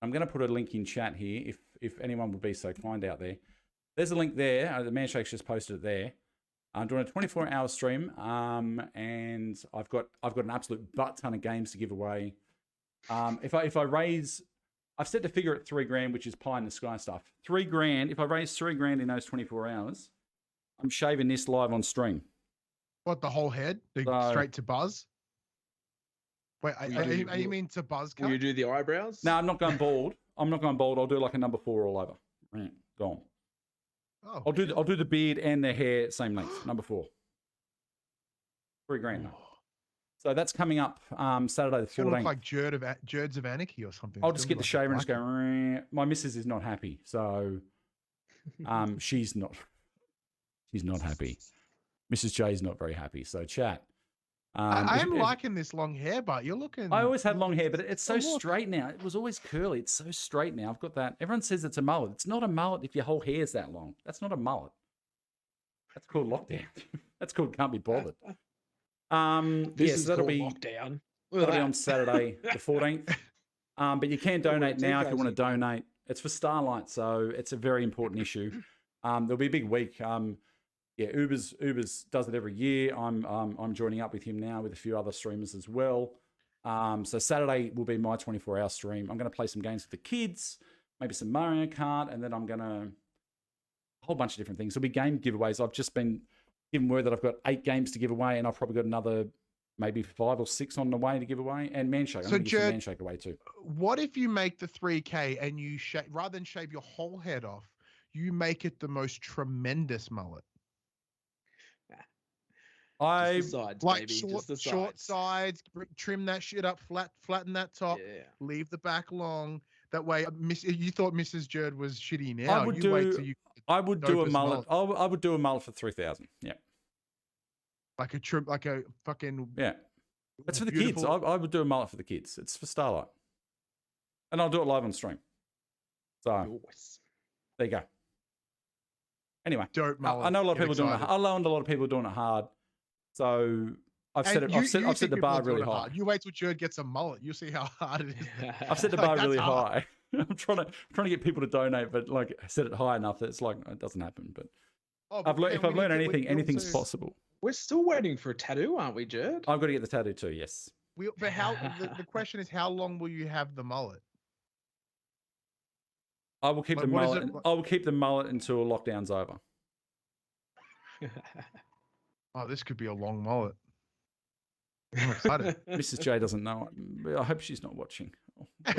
Speaker 1: I'm going to put a link in chat here if anyone would be so kind out there. There's a link there. The Manshake's just posted it there. I'm doing a 24-hour stream, and I've got an absolute butt ton of games to give away. If I raise, I've set the figure at $3,000, which is pie in the sky stuff. $3,000. If I raise $3,000 in those 24 hours, I'm shaving this live on stream.
Speaker 4: What, the whole head? Straight to Buzz? Wait, you mean to Buzz cut?
Speaker 2: Will you do the eyebrows?
Speaker 1: No, I'm not going bald. I'll do like a number 4 all over. Right, gone.
Speaker 4: Oh,
Speaker 1: I'll do the beard and the hair same length. Number 4. $3,000. So that's coming up Saturday the 14th.
Speaker 4: It's going to look like Jerds of Anarchy or something.
Speaker 1: I'll just get the shaver and just go. My missus is not happy, so she's not happy. Mrs. J is not very happy. So chat.
Speaker 4: I am liking this long hair, but you're looking.
Speaker 1: I always had long hair, but it's so straight now. It was always curly. It's so straight now. I've got that. Everyone says it's a mullet. It's not a mullet if your whole hair's that long. That's not a mullet. That's called lockdown. That's called can't be bothered. That'll be
Speaker 2: lockdown.
Speaker 1: That'll be on Saturday the 14th. But you can donate now if you want to donate. It's for Starlight, so it's a very important issue. There'll be a big week. Uber's does it every year. I'm joining up with him now with a few other streamers as well. So Saturday will be my 24-hour stream. I'm going to play some games with the kids, maybe some Mario Kart, and then I'm going to a whole bunch of different things. There'll be game giveaways. I've just been given word that I've got 8 games to give away, and I've probably got another maybe 5 or 6 on the way to give away. And Manshake, I'm going to give some Manshake away too.
Speaker 4: What if you make the 3K and you rather than shave your whole head off, you make it the most tremendous mullet? Short sides, trim that shit up, flatten that top, leave the back long. That way, you thought Mrs. Jerd was shitty now.
Speaker 1: I would do a mullet. I would do a mullet for 3,000. Yeah,
Speaker 4: like a fucking
Speaker 1: That's for the kids. I would do a mullet for the kids. It's for Starlight, and I'll do it live on stream. So there you go. Anyway, I know a lot of people doing it. I know a lot of people doing it hard. So I've set the bar really high.
Speaker 4: You wait till Jerd gets a mullet. You see how hard it is.
Speaker 1: I've set the bar really high. I'm trying to get people to donate, but like I set it high enough that it's like it doesn't happen. But if I've learned anything, anything's possible.
Speaker 2: We're still waiting for a tattoo, aren't we, Jerd?
Speaker 1: I've got to get the tattoo too. Yes.
Speaker 4: But the question is, how long will you have the mullet?
Speaker 1: I will keep the mullet. I will keep the mullet until lockdown's over.
Speaker 4: Oh, this could be a long mullet. I'm excited.
Speaker 1: Mrs. J doesn't know it. I hope she's not watching. Oh,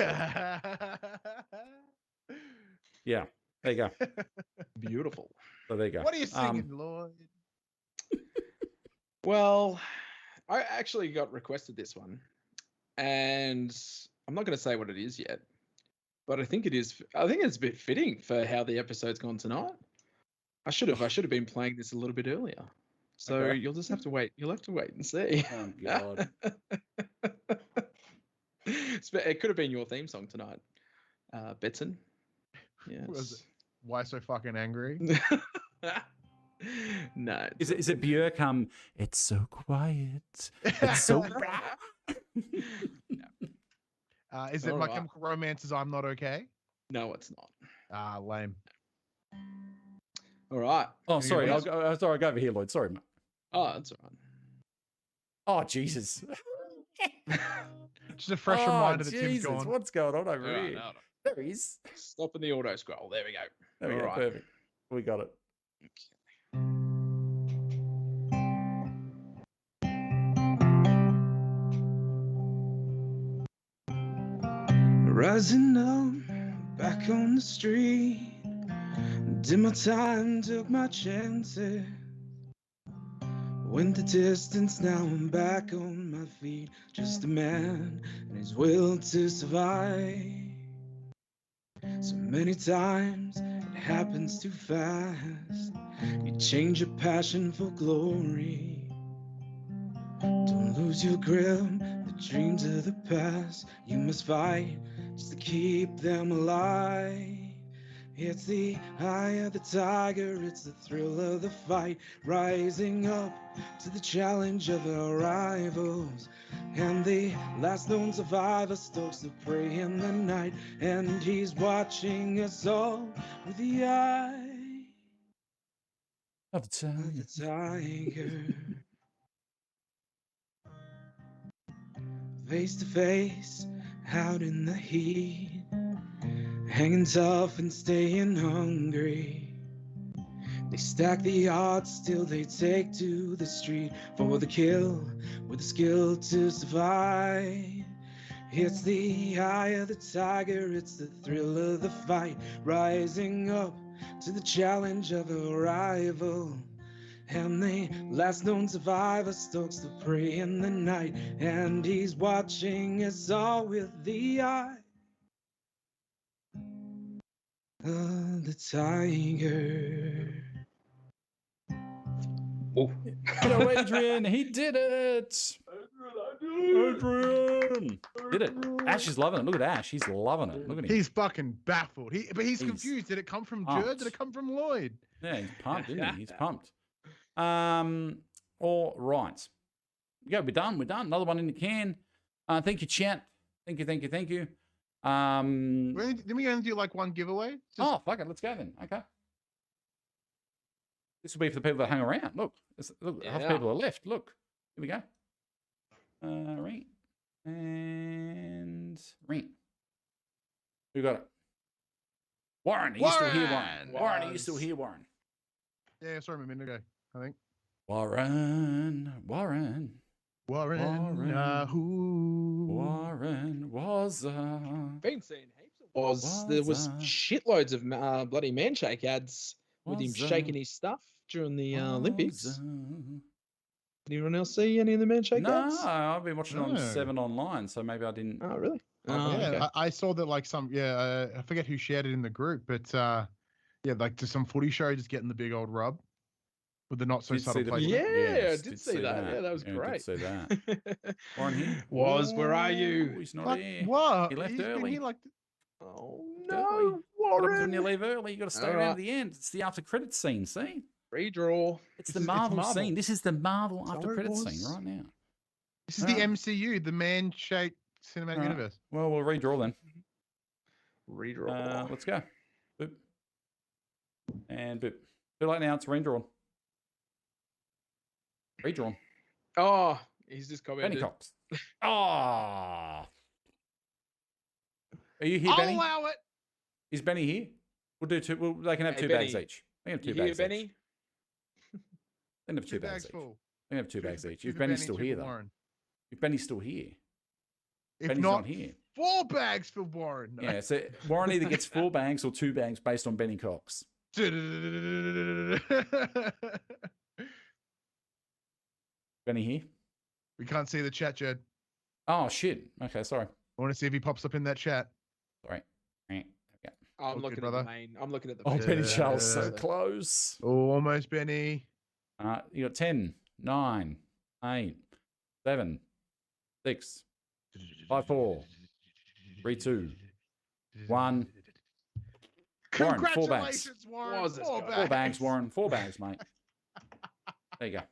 Speaker 1: yeah, there you go.
Speaker 2: Beautiful.
Speaker 1: So there you go.
Speaker 4: What are you singing, Lloyd?
Speaker 2: Well, I actually got requested this one, and I'm not going to say what it is yet, but I think it is. I think it's a bit fitting for how the episode's gone tonight. I should have been playing this a little bit earlier. So
Speaker 1: Okay.
Speaker 2: you'll just have to wait. You'll have to wait and see.
Speaker 1: Oh God.
Speaker 2: It could have been your theme song tonight, Betson. Yes.
Speaker 4: Was it? Why so fucking angry?
Speaker 2: No.
Speaker 1: Is it Björk? It's so quiet. It's so.
Speaker 4: Is it My Chemical Romance's I'm Not Okay?
Speaker 2: No, it's not.
Speaker 4: Ah, lame.
Speaker 2: All right.
Speaker 1: Oh, sorry. I'll go over here, Lloyd. Sorry, mate.
Speaker 2: Oh, that's all right.
Speaker 1: Oh, Jesus.
Speaker 4: Just a fresh reminder that Tim's
Speaker 1: Jesus,
Speaker 4: gone.
Speaker 1: what's going on over
Speaker 2: All right,
Speaker 1: here?
Speaker 2: no.
Speaker 1: There he is.
Speaker 2: Stopping the auto scroll. There we go.
Speaker 1: There we
Speaker 2: All
Speaker 1: go.
Speaker 2: right.
Speaker 1: Perfect. We got it.
Speaker 2: Rising up, back on the street. Did my time, took my chances. Went the distance, now I'm back on my feet. Just a man and his will to survive. So many times it happens too fast. You change your passion for glory. Don't lose your grip, the dreams of the past. You must fight just to keep them alive. It's the eye of the tiger, it's the thrill of the fight, rising up to the challenge of our rivals. And the last known survivor stalks the prey in the night, and he's watching us all with the eye
Speaker 1: Of the
Speaker 2: tiger. Face to face, out in the heat, hanging tough and staying hungry. They stack the odds, still they take to the street for the kill, with the skill to survive. It's the eye of the tiger, it's the thrill of the fight, rising up to the challenge of a rival. And the last known survivor stalks the prey in the night, and he's watching us all with the eye of the tiger. Oh,
Speaker 1: Go, Adrian! He did it! Adrian! Did it. Ash is loving it. Look at Ash. He's loving it. Look at him.
Speaker 4: He's fucking baffled. But he's confused. Did it come from Jerd? Did it come from Lloyd?
Speaker 1: Yeah, he's pumped, isn't he? He's pumped. All right. Yeah, we're done. We're done. Another one in the can. Thank you, chat. Thank you.
Speaker 4: Didn't we only do like one giveaway?
Speaker 1: Oh, fuck it. Let's go then. Okay. This will be for the people that hung around. Look, half the people are left. Look. Here we go. Ring. And ring. Who got it? Warren. Are you still here, Warren? Warren, are you still here, Warren?
Speaker 4: Yeah, I saw him a minute ago, I think.
Speaker 1: Warren was
Speaker 2: been seeing heaps of there was shitloads of bloody Manshake ads with him shaking his stuff during the Olympics. Did anyone else see any of the Manshake ads?
Speaker 1: No, I've been watching on 7 online, so maybe I didn't.
Speaker 2: Oh, really?
Speaker 4: Oh, yeah,
Speaker 2: okay.
Speaker 4: I saw that like I forget who shared it in the group, but yeah, like to some footy show just getting the big old rub with the not so subtle placement.
Speaker 2: Yeah, I did see that. Yeah, that was great.
Speaker 1: Did see that. Warren here?
Speaker 2: Where are you?
Speaker 1: He's not here.
Speaker 4: What?
Speaker 1: He left
Speaker 4: He's been
Speaker 1: early.
Speaker 4: here like
Speaker 2: Oh
Speaker 1: Early.
Speaker 2: no,
Speaker 1: What happens when
Speaker 2: Warren!
Speaker 1: you leave early? You got to stay around to the end. It's the after credit scene. See,
Speaker 2: Redraw.
Speaker 1: it's the Marvel
Speaker 4: Marvel.
Speaker 1: scene. This is the Marvel
Speaker 2: That's
Speaker 1: after
Speaker 2: how it
Speaker 1: credit
Speaker 2: was.
Speaker 1: scene right now.
Speaker 4: this is the MCU, the man-shaped cinematic universe.
Speaker 1: Well, we'll redraw then.
Speaker 2: Redraw.
Speaker 1: Let's go. Boop. And boop. Too late now. It's redrawn. Redrawn.
Speaker 2: Oh, he's just commented.
Speaker 1: Benny Cox. Ah. Are you here,
Speaker 4: I'll
Speaker 1: Benny?
Speaker 4: allow it.
Speaker 1: Is Benny here? We'll do two. They can have
Speaker 2: Hey,
Speaker 1: two
Speaker 2: Benny.
Speaker 1: bags each. They can have two
Speaker 2: You hear,
Speaker 1: bags
Speaker 2: Benny?
Speaker 1: each. They can have two bags each.
Speaker 4: full.
Speaker 1: We have 2 bags each. If Benny's still here, though.
Speaker 4: Warren.
Speaker 1: If Benny's still here.
Speaker 4: If
Speaker 1: Benny's
Speaker 4: not
Speaker 1: here.
Speaker 4: 4 bags for Warren. No.
Speaker 1: Yeah, so Warren either gets 4 bags or 2 bags based on Benny Cox. Benny here?
Speaker 4: We can't see the chat, Jed.
Speaker 1: Oh, shit. Okay, sorry.
Speaker 4: I want to see if he pops up in that chat.
Speaker 1: Sorry. Okay.
Speaker 2: I'm looking at the main. I'm looking at the.
Speaker 1: Oh, Benny Charles, so close.
Speaker 4: Oh, almost, Benny.
Speaker 1: You got 10, 9, 8, 7, 6, 5, 4, 3, 2, 1. Warren, 4 bags.
Speaker 4: Warren.
Speaker 1: 4 bags, Warren. 4 bags, mate. There you go.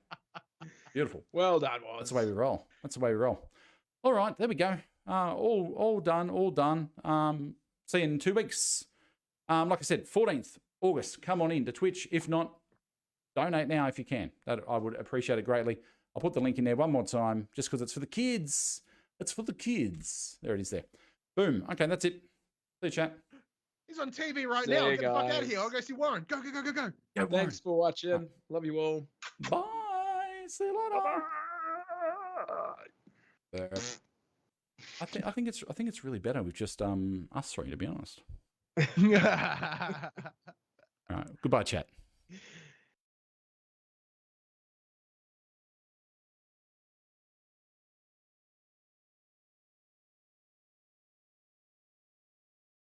Speaker 1: Beautiful.
Speaker 2: Well done, Warren.
Speaker 1: That's the way we roll. That's the way we roll. All right, there we go. All done. All done. See you in 2 weeks. Like I said, 14th August. Come on in to Twitch. If not, donate now if you can. That I would appreciate it greatly. I'll put the link in there one more time just because it's for the kids. It's for the kids. There it is there. Boom. Okay, that's it. See you, chat.
Speaker 4: He's on TV right now. Get the fuck out of here. I'll go see Warren. Go, go, go, go, go.
Speaker 1: Go,
Speaker 2: Thanks for watching. Love you all.
Speaker 1: Bye. See you later.
Speaker 2: Bye.
Speaker 1: I think it's really better with just us three, to be honest. All right. Goodbye, chat.